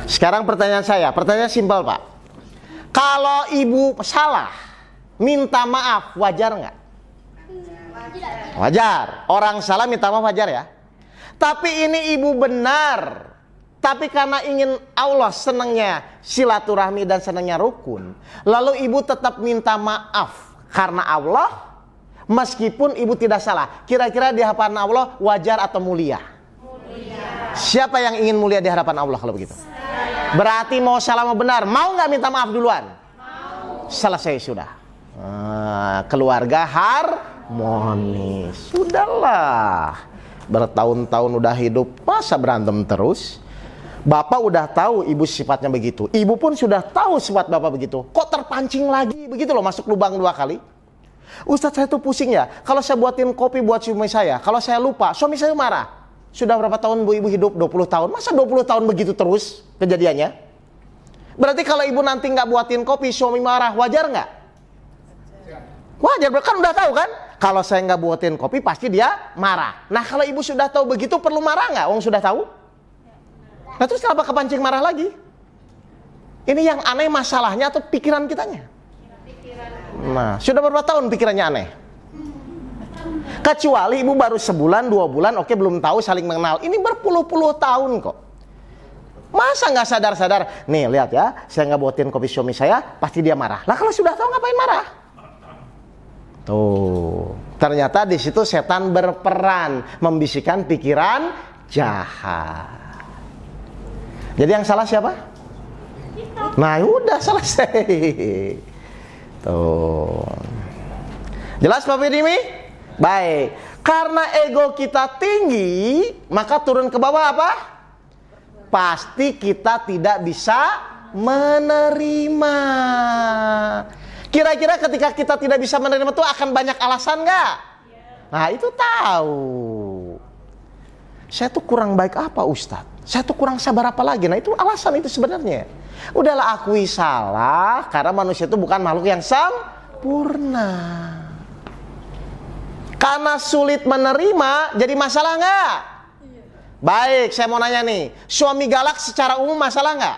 Sekarang pertanyaan saya, pertanyaan simpel Pak. Kalau ibu salah, minta maaf, wajar nggak? Wajar. Orang salah minta maaf wajar ya. Tapi ini ibu benar. Tapi karena ingin Allah senangnya silaturahmi dan senangnya rukun, lalu ibu tetap minta maaf karena Allah, meskipun ibu tidak salah. Kira-kira di hadapan Allah wajar atau mulia? Mulia. Siapa yang ingin mulia di hadapan Allah kalau begitu? Berarti mau salah mau benar, mau nggak minta maaf duluan? Mau. Selesai sudah. Keluarga harmonis. Sudahlah. Bertahun-tahun udah hidup, masa berantem terus? Bapak udah tahu ibu sifatnya begitu. Ibu pun sudah tahu sifat bapak begitu. Kok terpancing lagi begitu loh, masuk lubang 2 kali? Ustadz saya tuh pusing ya. Kalau saya buatin kopi buat suami saya, kalau saya lupa, suami saya marah. Sudah berapa tahun bu ibu hidup? 20 tahun. Masa 20 tahun begitu terus kejadiannya? Berarti kalau ibu nanti nggak buatin kopi, suami marah, wajar nggak? Wajar, kan udah tahu kan? Kalau saya nggak buatin kopi, pasti dia marah. Nah, kalau ibu sudah tahu begitu, perlu marah nggak? Wong sudah tahu. Nah, terus kenapa kepancing marah lagi? Ini yang aneh masalahnya atau pikiran kitanya? Nah, sudah berapa tahun pikirannya aneh? Kecuali ibu baru sebulan, 2 bulan, oke, belum tahu, saling mengenal. Ini berpuluh-puluh tahun kok. Masa nggak sadar-sadar? Nih, lihat ya, saya nggak buatin kopi suami saya, pasti dia marah. Lah kalau sudah tahu ngapain marah? Tuh, ternyata di situ setan berperan membisikkan pikiran jahat. Jadi yang salah siapa? Nah, udah selesai. Tuh. Jelas Pak Firmi? Baik. Karena ego kita tinggi, maka turun ke bawah apa? Pasti kita tidak bisa menerima. Kira-kira ketika kita tidak bisa menerima itu akan banyak alasan nggak? Nah, itu tahu. Saya tuh kurang baik apa Ustadz? Saya tuh kurang sabar apa lagi? Nah, itu alasan itu sebenarnya. Udahlah, akui salah, karena manusia itu bukan makhluk yang sempurna. Karena sulit menerima, jadi masalah nggak? Baik, saya mau nanya nih, suami galak secara umum masalah nggak?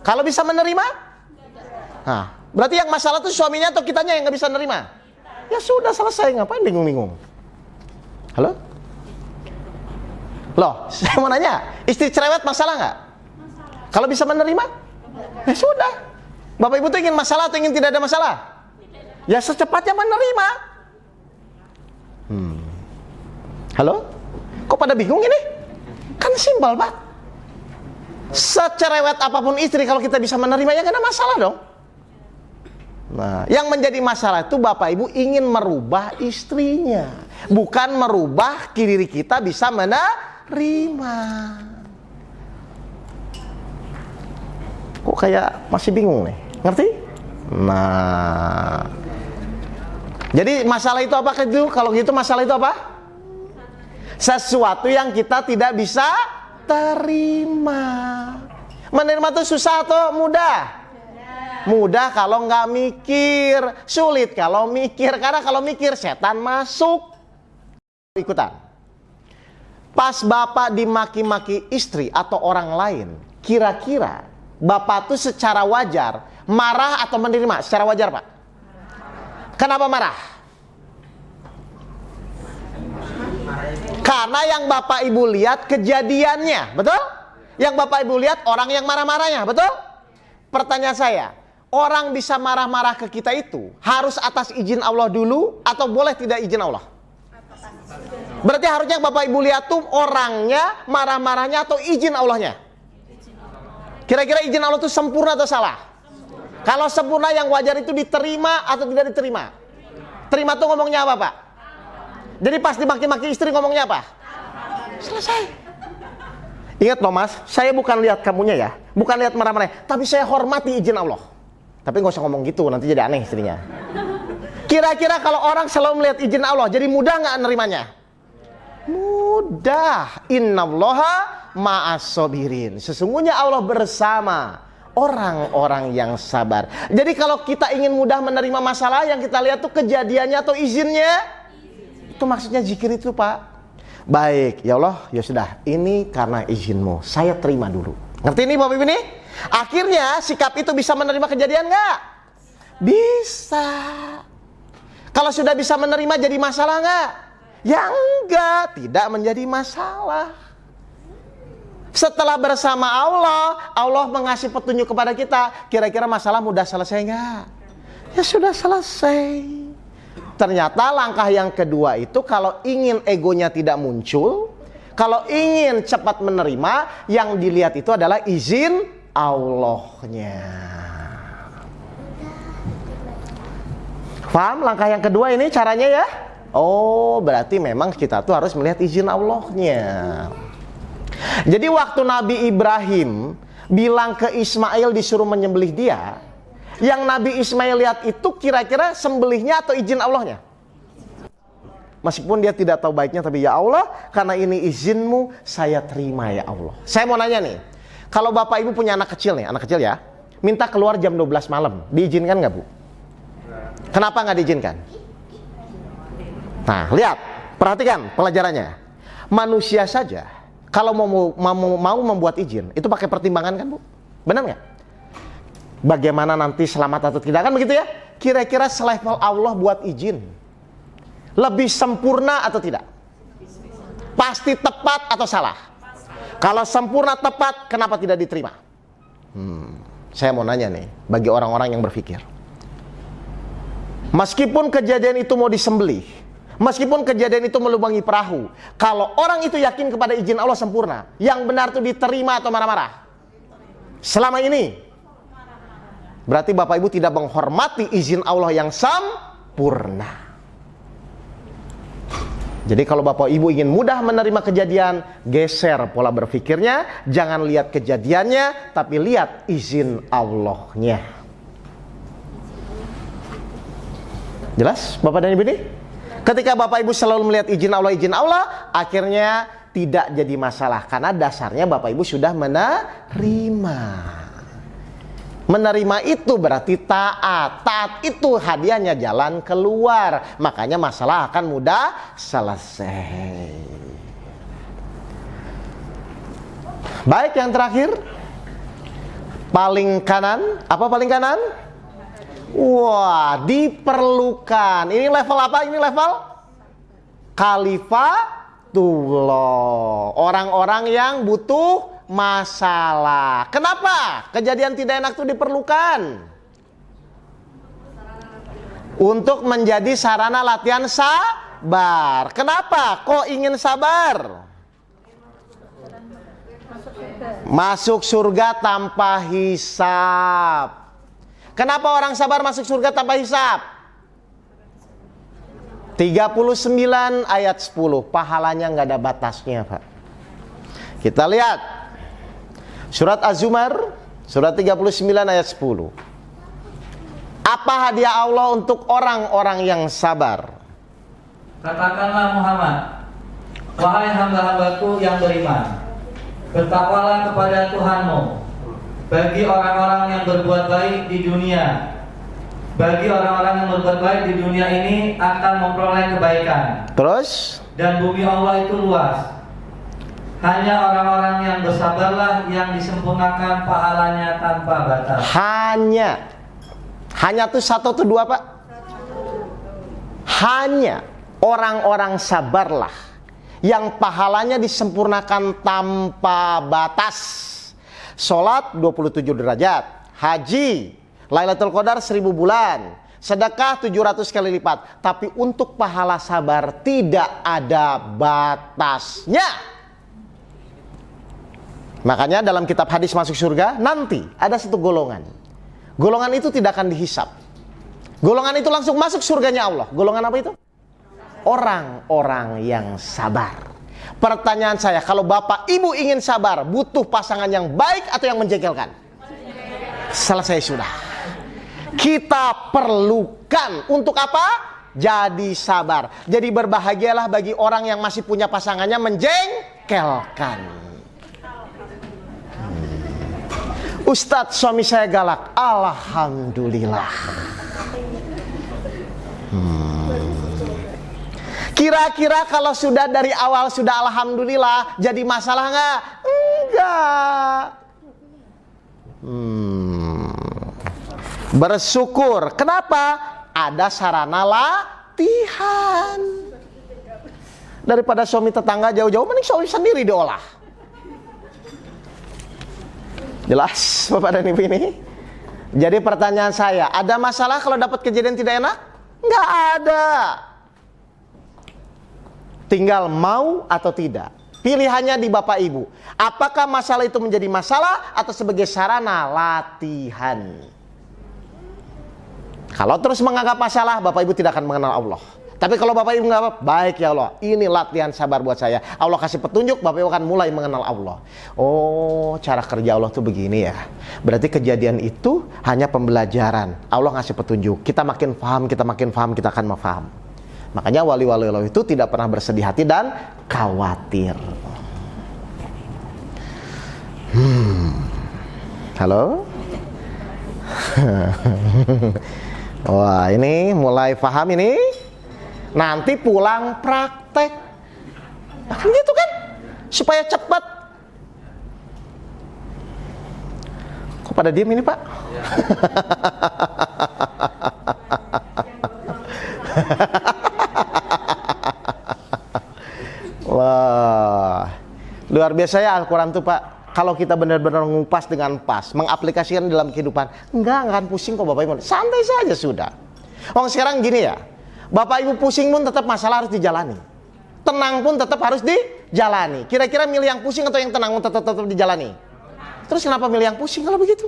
Kalau bisa menerima? Nah, berarti yang masalah itu suaminya atau kitanya yang nggak bisa menerima? Ya sudah, selesai, ngapain bingung-bingung? Halo? Loh, saya mau nanya, istri cerewet masalah nggak? Kalau bisa menerima? Ya sudah. Bapak Ibu tuh ingin masalah atau ingin tidak ada masalah? Ya secepatnya menerima. Halo? Kok pada bingung ini? Kan simpel, Pak. Secerewet apapun istri, kalau kita bisa menerimanya, gak ada masalah dong. Nah, yang menjadi masalah itu Bapak Ibu ingin merubah istrinya, bukan merubah diri kita bisa menerima. Kok kayak masih bingung nih? Ngerti? Nah, jadi masalah itu apa gitu? Kalau gitu masalah itu apa? Sesuatu yang kita tidak bisa terima. Menerima itu susah atau mudah? Mudah kalau nggak mikir, sulit kalau mikir. Karena kalau mikir setan masuk ikutan. Pas bapak dimaki-maki istri atau orang lain, kira-kira bapak tuh secara wajar marah atau menerima? Secara wajar, Pak. Kenapa marah? Karena yang bapak ibu lihat kejadiannya, betul? Yang bapak ibu lihat orang yang marah-marahnya, betul? Pertanyaan saya, orang bisa marah-marah ke kita itu harus atas izin Allah dulu atau boleh tidak izin Allah? Berarti harusnya bapak ibu lihat tuh orangnya marah-marahnya atau izin Allahnya? Kira-kira izin Allah itu sempurna atau salah? Kalau sempurna, yang wajar itu diterima atau tidak diterima? Terima tuh ngomongnya apa, Pak? Jadi pas dimaki-maki istri ngomongnya apa? Selesai. Ingat loh Mas, saya bukan lihat kamunya ya, bukan lihat marah-marah, tapi saya hormati izin Allah. Tapi nggak usah ngomong gitu, nanti jadi aneh istrinya. Kira-kira kalau orang selalu melihat izin Allah, jadi mudah nggak nerimanya? Mudah. Innallaha ma'as-sabirin. Sesungguhnya Allah bersama orang-orang yang sabar. Jadi kalau kita ingin mudah menerima masalah, yang kita lihat tuh kejadiannya atau izinnya. Itu maksudnya zikir itu, Pak. Baik, ya Allah, ya sudah, ini karena izinmu, saya terima dulu. Ngerti ini Bapak Ibu nih? Akhirnya sikap itu bisa menerima kejadian nggak? Bisa. Kalau sudah bisa menerima, jadi masalah nggak? Ya enggak, tidak menjadi masalah. Setelah bersama Allah, Allah mengasih petunjuk kepada kita, kira-kira masalah mudah selesai nggak? Ya sudah selesai. Ternyata langkah yang kedua itu, kalau ingin egonya tidak muncul, kalau ingin cepat menerima, yang dilihat itu adalah izin Allahnya. Paham langkah yang kedua ini caranya ya? Oh, berarti memang kita tuh harus melihat izin Allahnya. Jadi waktu Nabi Ibrahim bilang ke Ismail disuruh menyembelih dia, yang Nabi Ismail lihat itu kira-kira sembelihnya atau izin Allahnya? Meskipun dia tidak tahu baiknya, tapi ya Allah, karena ini izinmu, saya terima ya Allah. Saya mau nanya nih, Kalau bapak ibu punya anak kecil nih, anak kecil ya, minta keluar jam 12 malam, diizinkan nggak bu? Kenapa nggak diizinkan? Nah, lihat, perhatikan pelajarannya. Manusia saja, kalau mau membuat izin, itu pakai pertimbangan kan bu? Benar nggak? Bagaimana nanti selamat atau tidak, kan begitu ya? Kira-kira selevel Allah buat izin, lebih sempurna atau tidak? Pasti tepat atau salah? Kalau sempurna tepat, kenapa tidak diterima? Saya mau nanya nih, bagi orang-orang yang berpikir. Meskipun kejadian itu mau disembelih, meskipun kejadian itu melubangi perahu, kalau orang itu yakin kepada izin Allah sempurna, yang benar itu diterima atau marah-marah? Selama ini, berarti bapak ibu tidak menghormati izin Allah yang sempurna. Jadi kalau bapak ibu ingin mudah menerima kejadian, geser pola berpikirnya, jangan lihat kejadiannya, tapi lihat izin Allahnya. Jelas bapak dan ibu ini? Ketika bapak ibu selalu melihat izin Allah, akhirnya tidak jadi masalah, karena dasarnya bapak ibu sudah menerima. Menerima itu berarti taat. Taat itu hadiahnya jalan keluar. Makanya masalah akan mudah selesai. Baik, yang terakhir. Paling kanan. Apa paling kanan? Wah, diperlukan. Ini level apa? Ini level khalifatullah. Orang-orang yang butuh masalah. Kenapa kejadian tidak enak itu diperlukan? Untuk menjadi sarana latihan sabar. Kenapa kok ingin sabar? Masuk surga tanpa hisab. Kenapa orang sabar masuk surga tanpa hisab? 39 ayat 10. Pahalanya nggak ada batasnya, Pak. Kita lihat Surat Az-Zumar, surat 39 ayat 10. Apa hadiah Allah untuk orang-orang yang sabar? Katakanlah Muhammad, wahai hamba-hambaku yang beriman, bertakwalah kepada Tuhanmu. Bagi orang-orang yang berbuat baik di dunia, bagi orang-orang yang berbuat baik di dunia ini akan memperoleh kebaikan. Terus? Dan bumi Allah itu luas. Hanya orang-orang yang bersabarlah yang disempurnakan pahalanya tanpa batas. Hanya tuh satu atau dua, Pak? Hanya orang-orang sabarlah yang pahalanya disempurnakan tanpa batas. Sholat 27 derajat, haji, Lailatul Qadar 1000 bulan, sedekah 700 kali lipat. Tapi untuk pahala sabar tidak ada batasnya. Makanya dalam kitab hadis masuk surga nanti ada satu golongan. Golongan itu tidak akan dihisap. Golongan itu langsung masuk surganya Allah. Golongan apa itu? Orang-orang yang sabar. Pertanyaan saya, kalau bapak ibu ingin sabar, butuh pasangan yang baik atau yang menjengkelkan? Selesai sudah. Kita perlukan untuk apa? Jadi sabar. Jadi berbahagialah bagi orang yang masih punya pasangannya menjengkelkan. Ustadz, suami saya galak. Alhamdulillah. Kira-kira kalau sudah dari awal sudah alhamdulillah, jadi masalah nggak? Enggak. Bersyukur. Kenapa? Ada sarana latihan. Daripada suami tetangga jauh-jauh, mending suami sendiri diolah. Jelas Bapak dan Ibu ini? Jadi pertanyaan saya, ada masalah kalau dapat kejadian tidak enak? Nggak ada. Tinggal mau atau tidak. Pilihannya di Bapak Ibu. Apakah masalah itu menjadi masalah atau sebagai sarana latihan? Kalau terus menganggap masalah, Bapak Ibu tidak akan mengenal Allah. Tapi kalau Bapak Ibu nggak apa, baik ya Allah, ini latihan sabar buat saya. Allah kasih petunjuk, Bapak Ibu akan mulai mengenal Allah. Oh, cara kerja Allah tuh begini ya. Berarti kejadian itu hanya pembelajaran. Allah ngasih petunjuk. Kita makin paham, kita akan memaham. Makanya wali-wali Allah itu tidak pernah bersedih hati dan khawatir. Halo? Wah, ini mulai paham ini. Nanti pulang praktek. Nah, gitu kan? Supaya cepat. Kok pada diam ini, Pak? Wah, luar biasa ya Al-Quran tuh, Pak. Kalau kita benar-benar ngupas dengan pas, mengaplikasikan dalam kehidupan, enggak akan pusing kok Bapak Ibu. Santai saja sudah. Sekarang gini ya, Bapak Ibu pusing pun tetap masalah harus dijalani. Tenang pun tetap harus dijalani. Kira-kira milih yang pusing atau yang tenang tetap dijalani? Terus kenapa milih yang pusing kalau begitu?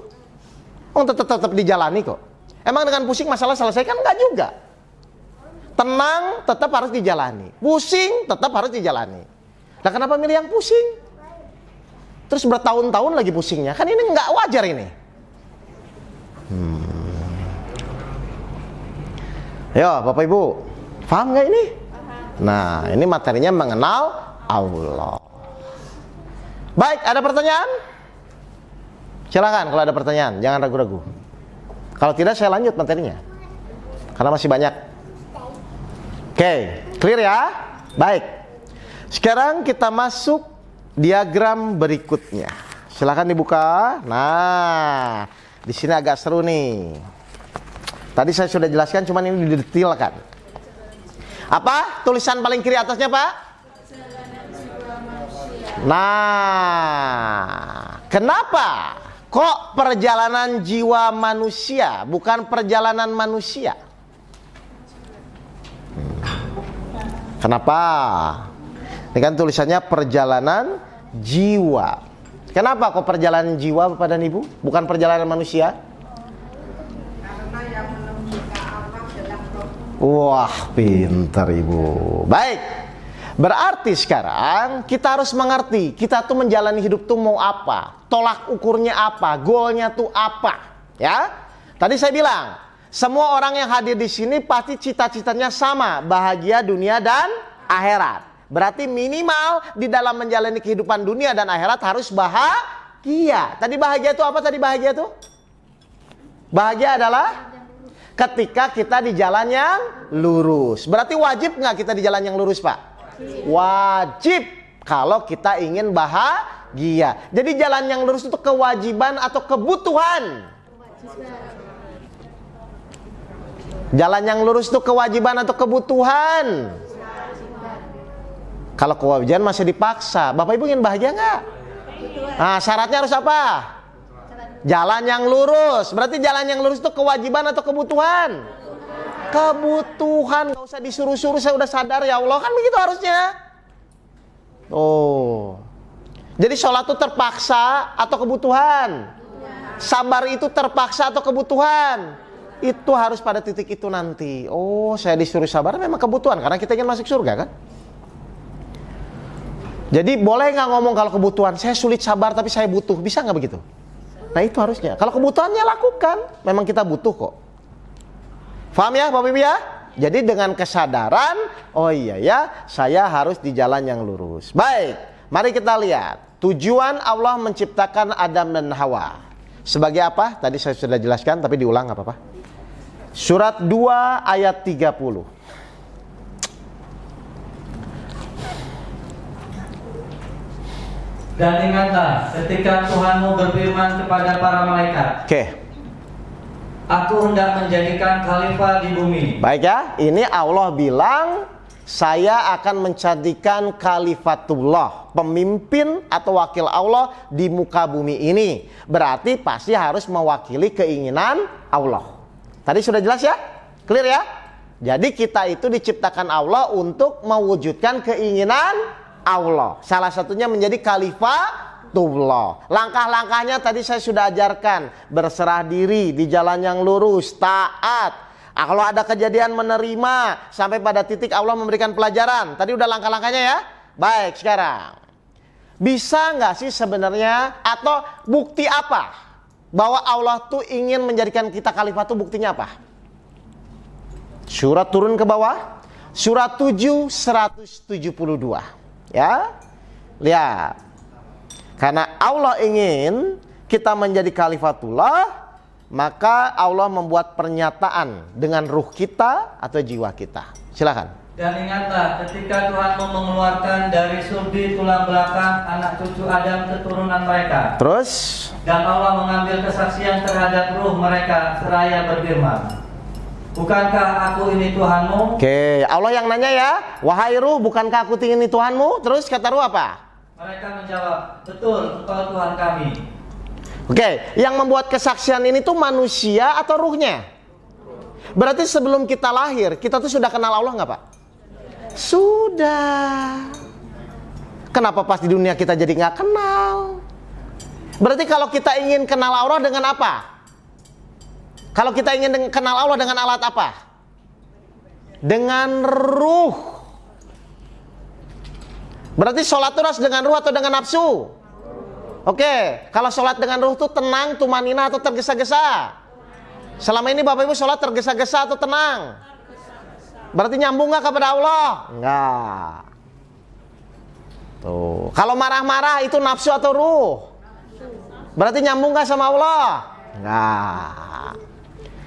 Tetap dijalani kok. Emang dengan pusing masalah selesai kan? Enggak juga. Tenang tetap harus dijalani. Pusing tetap harus dijalani. Nah, kenapa milih yang pusing? Terus bertahun-tahun lagi pusingnya, kan ini nggak wajar ini. Yo, Bapak Ibu, paham nggak ini? Nah, ini materinya mengenal Allah. Baik, ada pertanyaan? Silakan kalau ada pertanyaan, jangan ragu-ragu. Kalau tidak, saya lanjut materinya, karena masih banyak. Oke, clear ya? Baik. Sekarang kita masuk diagram berikutnya. Silahkan dibuka. Nah, di sini agak seru nih. Tadi saya sudah jelaskan, cuman ini didetailkan. Apa? Tulisan paling kiri atasnya, Pak? Nah, kenapa kok perjalanan jiwa manusia bukan perjalanan manusia? Kenapa? Ini kan tulisannya perjalanan jiwa. Kenapa kok perjalanan jiwa Bapak dan Ibu? Bukan perjalanan manusia? Karena yang menunjukkan Allah dalam roh. Wah, pintar Ibu. Baik. Berarti sekarang kita harus mengerti, kita tuh menjalani hidup tuh mau apa? Tolak ukurnya apa? Goalnya tuh apa? Ya? Tadi saya bilang, semua orang yang hadir di sini pasti cita-citanya sama, bahagia dunia dan akhirat. Berarti minimal di dalam menjalani kehidupan dunia dan akhirat harus bahagia. Tadi bahagia itu apa tadi bahagia itu? Bahagia adalah ketika kita di jalan yang lurus. Berarti wajib nggak kita di jalan yang lurus, Pak? Wajib kalau kita ingin bahagia. Jadi jalan yang lurus itu kewajiban atau kebutuhan? Jalan yang lurus itu kewajiban atau kebutuhan? Kalau kewajiban masih dipaksa. Bapak Ibu ingin bahagia nggak? Nah, syaratnya harus apa? Jalan yang lurus. Berarti jalan yang lurus itu kewajiban atau kebutuhan? Kebutuhan. Nggak usah disuruh-suruh, saya udah sadar ya Allah. Kan begitu harusnya. Oh. Jadi sholat itu terpaksa atau kebutuhan? Sabar itu terpaksa atau kebutuhan? Itu harus pada titik itu nanti. Oh, saya disuruh sabar memang kebutuhan. Karena kita ingin masuk surga kan? Jadi boleh nggak ngomong kalau kebutuhan, saya sulit sabar tapi saya butuh, bisa nggak begitu? Nah itu harusnya. Kalau kebutuhannya lakukan, memang kita butuh kok. Paham ya Bapak Ibu ya? Jadi dengan kesadaran, oh iya ya, saya harus di jalan yang lurus. Baik, mari kita lihat tujuan Allah menciptakan Adam dan Hawa. Sebagai apa? Tadi saya sudah jelaskan, tapi diulang nggak apa-apa. Surat 2 ayat 30. Dan ingatlah ketika Tuhanmu berfirman kepada para malaikat, Oke. Aku hendak menjadikan khalifah di bumi. Baik ya, ini Allah bilang saya akan menjadikan khalifatullah, pemimpin atau wakil Allah di muka bumi ini. Berarti pasti harus mewakili keinginan Allah. Tadi sudah jelas ya? Clear ya? Jadi kita itu diciptakan Allah untuk mewujudkan keinginan Allah. Salah satunya menjadi khalifatullah. Langkah-langkahnya tadi saya sudah ajarkan. Berserah diri di jalan yang lurus, taat. Kalau ada kejadian menerima, sampai pada titik Allah memberikan pelajaran. Tadi udah langkah-langkahnya ya. Baik, sekarang bisa nggak sih sebenarnya, atau bukti apa bahwa Allah tuh ingin menjadikan kita khalifah, tuh buktinya apa? Surat turun ke bawah, surat 7 172. Ya, lihat. Karena Allah ingin kita menjadi khalifatullah, maka Allah membuat pernyataan dengan ruh kita atau jiwa kita. Silakan. Dan ingatlah ketika Tuhanmu mengeluarkan dari sulbi tulang belakang anak cucu Adam keturunan mereka. Terus, Dan Allah mengambil kesaksian terhadap ruh mereka seraya berfirman, bukankah aku ini Tuhanmu? oke, Allah yang nanya ya, wahai ruh, bukankah aku ini Tuhanmu? Terus kata ruh apa? Mereka menjawab, betul, engkau Tuhan kami. Oke, yang membuat kesaksian ini tuh manusia atau ruhnya? Berarti sebelum kita lahir, kita tuh sudah kenal Allah nggak Pak? Sudah. Kenapa pas di dunia kita jadi nggak kenal? Berarti kalau kita ingin kenal Allah dengan apa? Kalau kita ingin kenal Allah dengan alat apa? Dengan ruh. Berarti sholat itu harus dengan ruh atau dengan nafsu? Oke, kalau sholat dengan ruh itu tenang, tumanina atau tergesa-gesa? Selama ini Bapak Ibu sholat tergesa-gesa atau tenang? Berarti nyambung nggak kepada Allah? Enggak. Tuh, kalau marah-marah itu nafsu atau ruh? Berarti nyambung nggak sama Allah? Enggak.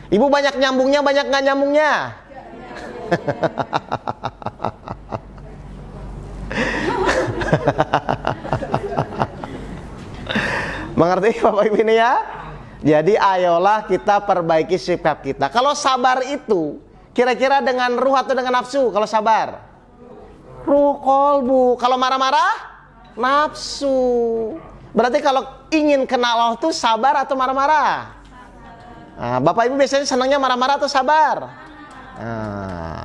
Ibu banyak nyambungnya, banyak nggak nyambungnya? Mengerti Bapak Ibu ini ya? Jadi ayolah kita perbaiki sikap kita. Kalau sabar itu kira-kira dengan ruh atau dengan nafsu? Kalau sabar, ruh kolbu. Kalau marah-marah, nafsu. Berarti kalau ingin kenal Allah itu sabar atau marah-marah? Nah, Bapak Ibu biasanya senangnya marah-marah atau sabar? Nah.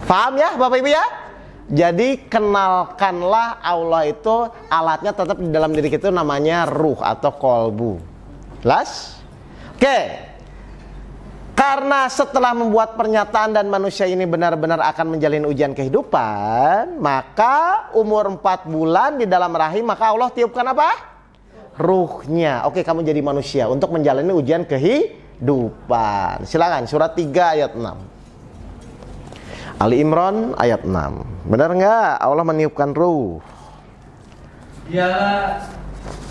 Paham ya Bapak Ibu ya? Jadi kenalkanlah Allah itu alatnya tetap di dalam diri kita, namanya ruh atau kolbu. Jelas? Oke. Karena setelah membuat pernyataan dan manusia ini benar-benar akan menjalin ujian kehidupan, maka umur 4 bulan di dalam rahim, maka Allah tiupkan apa? Ruhnya. Oke, kamu jadi manusia untuk menjalani ujian kehidupan. Silakan surat 3 ayat 6. Ali Imran ayat 6. Benar nggak Allah meniupkan ruh?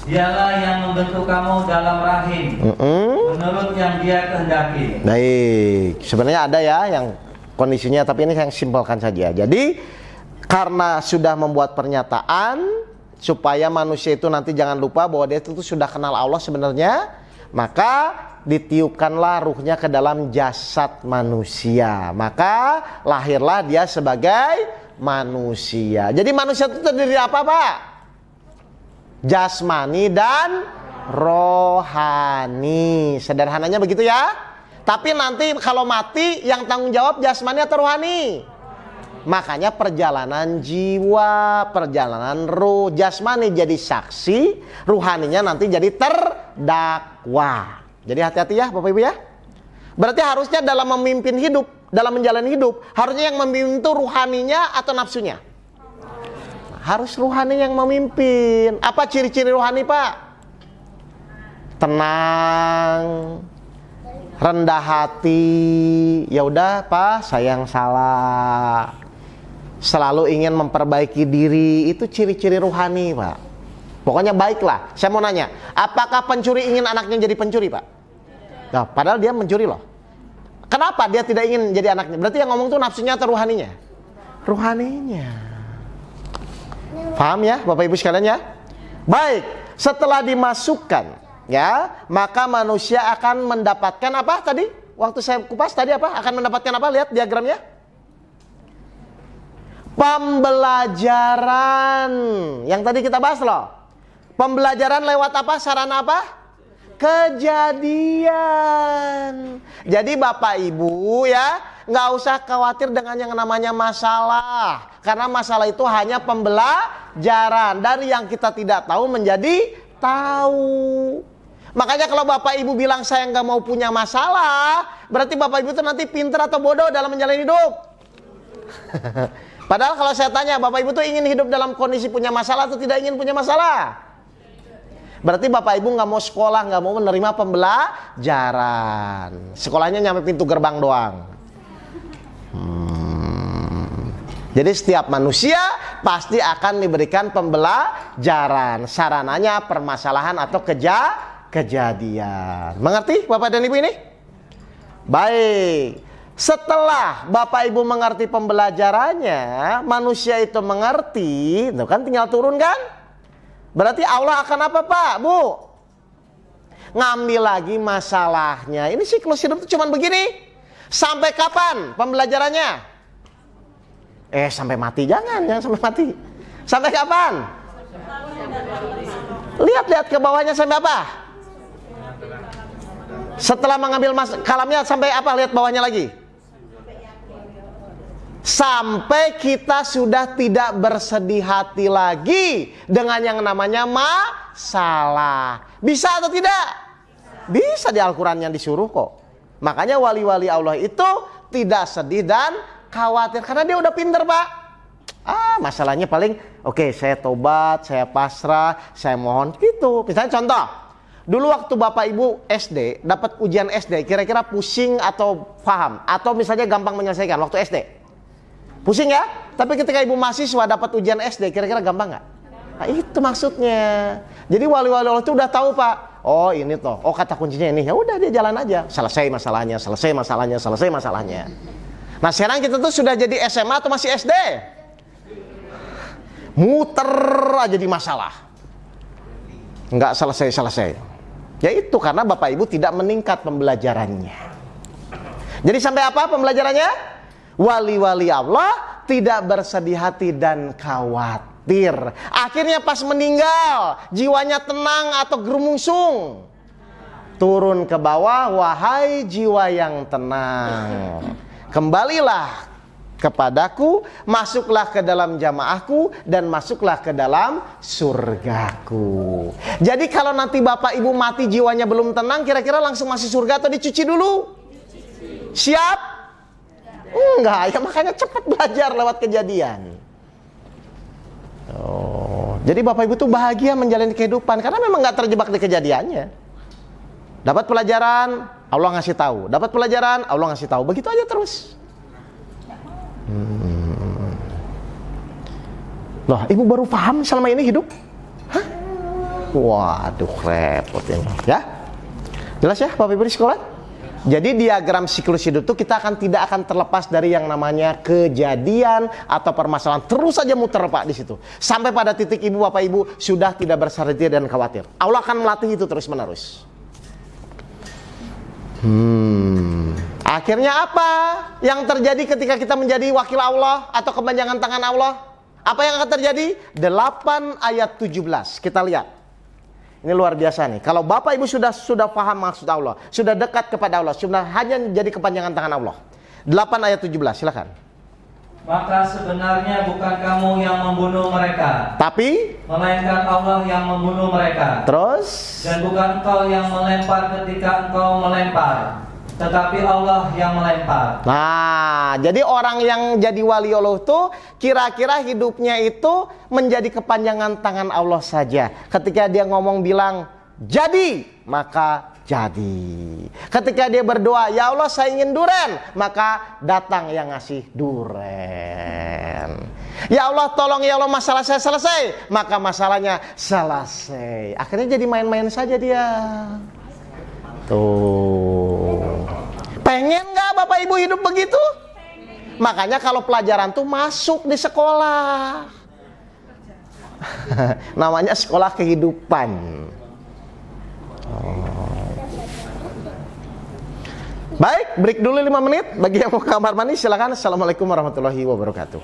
Dialah yang membentuk kamu dalam rahim, menurut yang Dia kehendaki. Baik, sebenarnya ada ya yang kondisinya, tapi ini saya simpelkan saja. Jadi karena sudah membuat pernyataan supaya manusia itu nanti jangan lupa bahwa dia itu sudah kenal Allah sebenarnya, maka ditiupkanlah ruhnya ke dalam jasad manusia. Maka lahirlah dia sebagai manusia. Jadi manusia itu terdiri apa Pak? Jasmani dan rohani. Sederhananya begitu ya. Tapi nanti kalau mati yang tanggung jawab jasmani atau rohani? Makanya perjalanan jiwa, perjalanan ruh. Jasmani jadi saksi, ruhaninya nanti jadi terdakwa. Jadi hati-hati ya Bapak Ibu ya. Berarti harusnya dalam memimpin hidup, dalam menjalani hidup, harusnya yang memimpin itu ruhaninya atau nafsunya? Harus ruhani yang memimpin. Apa ciri-ciri ruhani Pak? Tenang, rendah hati. Ya udah Pak, saya yang salah. Selalu ingin memperbaiki diri. Itu ciri-ciri ruhani Pak. Pokoknya baiklah. Saya mau nanya, apakah pencuri ingin anaknya jadi pencuri Pak? Nah, padahal dia mencuri loh. Kenapa dia tidak ingin jadi anaknya? Berarti yang ngomong tuh nafsunya atau ruhaninya? Ruhaninya. Paham ya Bapak Ibu sekalian ya? Baik, setelah dimasukkan ya, maka manusia akan mendapatkan apa tadi? Waktu saya kupas tadi apa? Akan mendapatkan apa? Lihat diagramnya. Pembelajaran. Yang tadi kita bahas loh. Pembelajaran lewat apa? Sarana apa? Kejadian. Jadi Bapak Ibu ya, nggak usah khawatir dengan yang namanya masalah. Karena masalah itu hanya pembelajaran. Dari yang kita tidak tahu menjadi tahu. Makanya kalau Bapak Ibu bilang saya nggak mau punya masalah, berarti Bapak Ibu itu nanti pintar atau bodoh dalam menjalani hidup. Padahal kalau saya tanya, Bapak Ibu tuh ingin hidup dalam kondisi punya masalah atau tidak ingin punya masalah? Berarti Bapak Ibu nggak mau sekolah, nggak mau menerima pembelajaran. Sekolahnya nyampe pintu gerbang doang. Jadi setiap manusia pasti akan diberikan pembelajaran. Sarananya permasalahan atau kejadian. Mengerti Bapak dan Ibu ini? Baik. Setelah Bapak Ibu mengerti pembelajarannya, manusia itu mengerti, itu kan tinggal turun kan? Berarti Allah akan apa Pak, Bu? Ngambil lagi masalahnya. Ini siklus hidup itu cuma begini. Sampai kapan pembelajarannya? Sampai mati jangan sampai mati. Sampai kapan? Lihat ke bawahnya sampai apa? Setelah mengambil kalamnya sampai apa? Lihat bawahnya lagi. Sampai kita sudah tidak bersedih hati lagi dengan yang namanya masalah. Bisa atau tidak? Bisa, di Al-Quran yang disuruh kok. Makanya wali-wali Allah itu tidak sedih dan khawatir karena dia udah pinter Pak. Masalahnya paling oke, saya tobat, saya pasrah, saya mohon gitu. Misalnya contoh, dulu waktu Bapak Ibu SD dapat ujian SD, kira-kira pusing atau paham? Atau misalnya gampang menyelesaikan waktu SD? Pusing ya? Tapi ketika Ibu mahasiswa dapat ujian SD, kira-kira gampang nggak? Nah, itu maksudnya. Jadi wali-wali Allah itu udah tahu Pak. Oh ini toh, oh kata kuncinya ini. Ya udah dia jalan aja. Selesai masalahnya. Nah sekarang kita tuh sudah jadi SMA atau masih SD? Muter aja di masalah, nggak selesai. Ya itu karena Bapak Ibu tidak meningkat pembelajarannya. Jadi sampai apa pembelajarannya? Wali-wali Allah tidak bersedih hati dan khawatir. Akhirnya pas meninggal, jiwanya tenang atau gerungsung. Turun ke bawah, wahai jiwa yang tenang, kembalilah kepadaku, masuklah ke dalam jamaahku, dan masuklah ke dalam surgaku. Jadi kalau nanti Bapak Ibu mati jiwanya belum tenang, kira-kira langsung masuk surga atau dicuci dulu? Siap? Enggak, ya makanya cepat belajar lewat kejadian. Jadi Bapak Ibu tuh bahagia menjalani kehidupan karena memang nggak terjebak di kejadiannya. Dapat pelajaran, Allah ngasih tahu. Dapat pelajaran, Allah ngasih tahu. Begitu aja terus. Loh, Ibu baru paham selama ini hidup? Hah? Waduh, repot ini. Ya? Jelas ya Bapak Ibu di sekolah? Jadi diagram siklus hidup itu kita tidak akan terlepas dari yang namanya kejadian atau permasalahan. Terus saja muter Pak di situ. Sampai pada titik Ibu Bapak Ibu sudah tidak bersedih dan khawatir. Allah akan melatih itu terus menerus. Akhirnya apa yang terjadi ketika kita menjadi wakil Allah atau kepanjangan tangan Allah? Apa yang akan terjadi? 8 ayat 17. Kita lihat. Ini luar biasa nih. Kalau Bapak Ibu sudah paham maksud Allah, sudah dekat kepada Allah, sudah hanya jadi kepanjangan tangan Allah. 8 ayat 17, silakan. Maka sebenarnya bukan kamu yang membunuh mereka, tapi melainkan Allah yang membunuh mereka. Terus? Dan bukan engkau yang melempar ketika engkau melempar, tetapi Allah yang melempar. Nah, jadi orang yang jadi wali Allah itu kira-kira hidupnya itu menjadi kepanjangan tangan Allah saja. Ketika dia ngomong bilang jadi, maka jadi. Ketika dia berdoa, ya Allah saya ingin duren, maka datang yang ngasih duren. Ya Allah tolong ya Allah masalah saya selesai, maka masalahnya selesai. Akhirnya jadi main-main saja dia. Tuh. Pengen nggak Bapak Ibu hidup begitu? Makanya kalau pelajaran tuh masuk di sekolah. Namanya sekolah kehidupan. Baik, break dulu 5 menit. Bagi yang mau kamar mandi silakan. Assalamualaikum warahmatullahi wabarakatuh.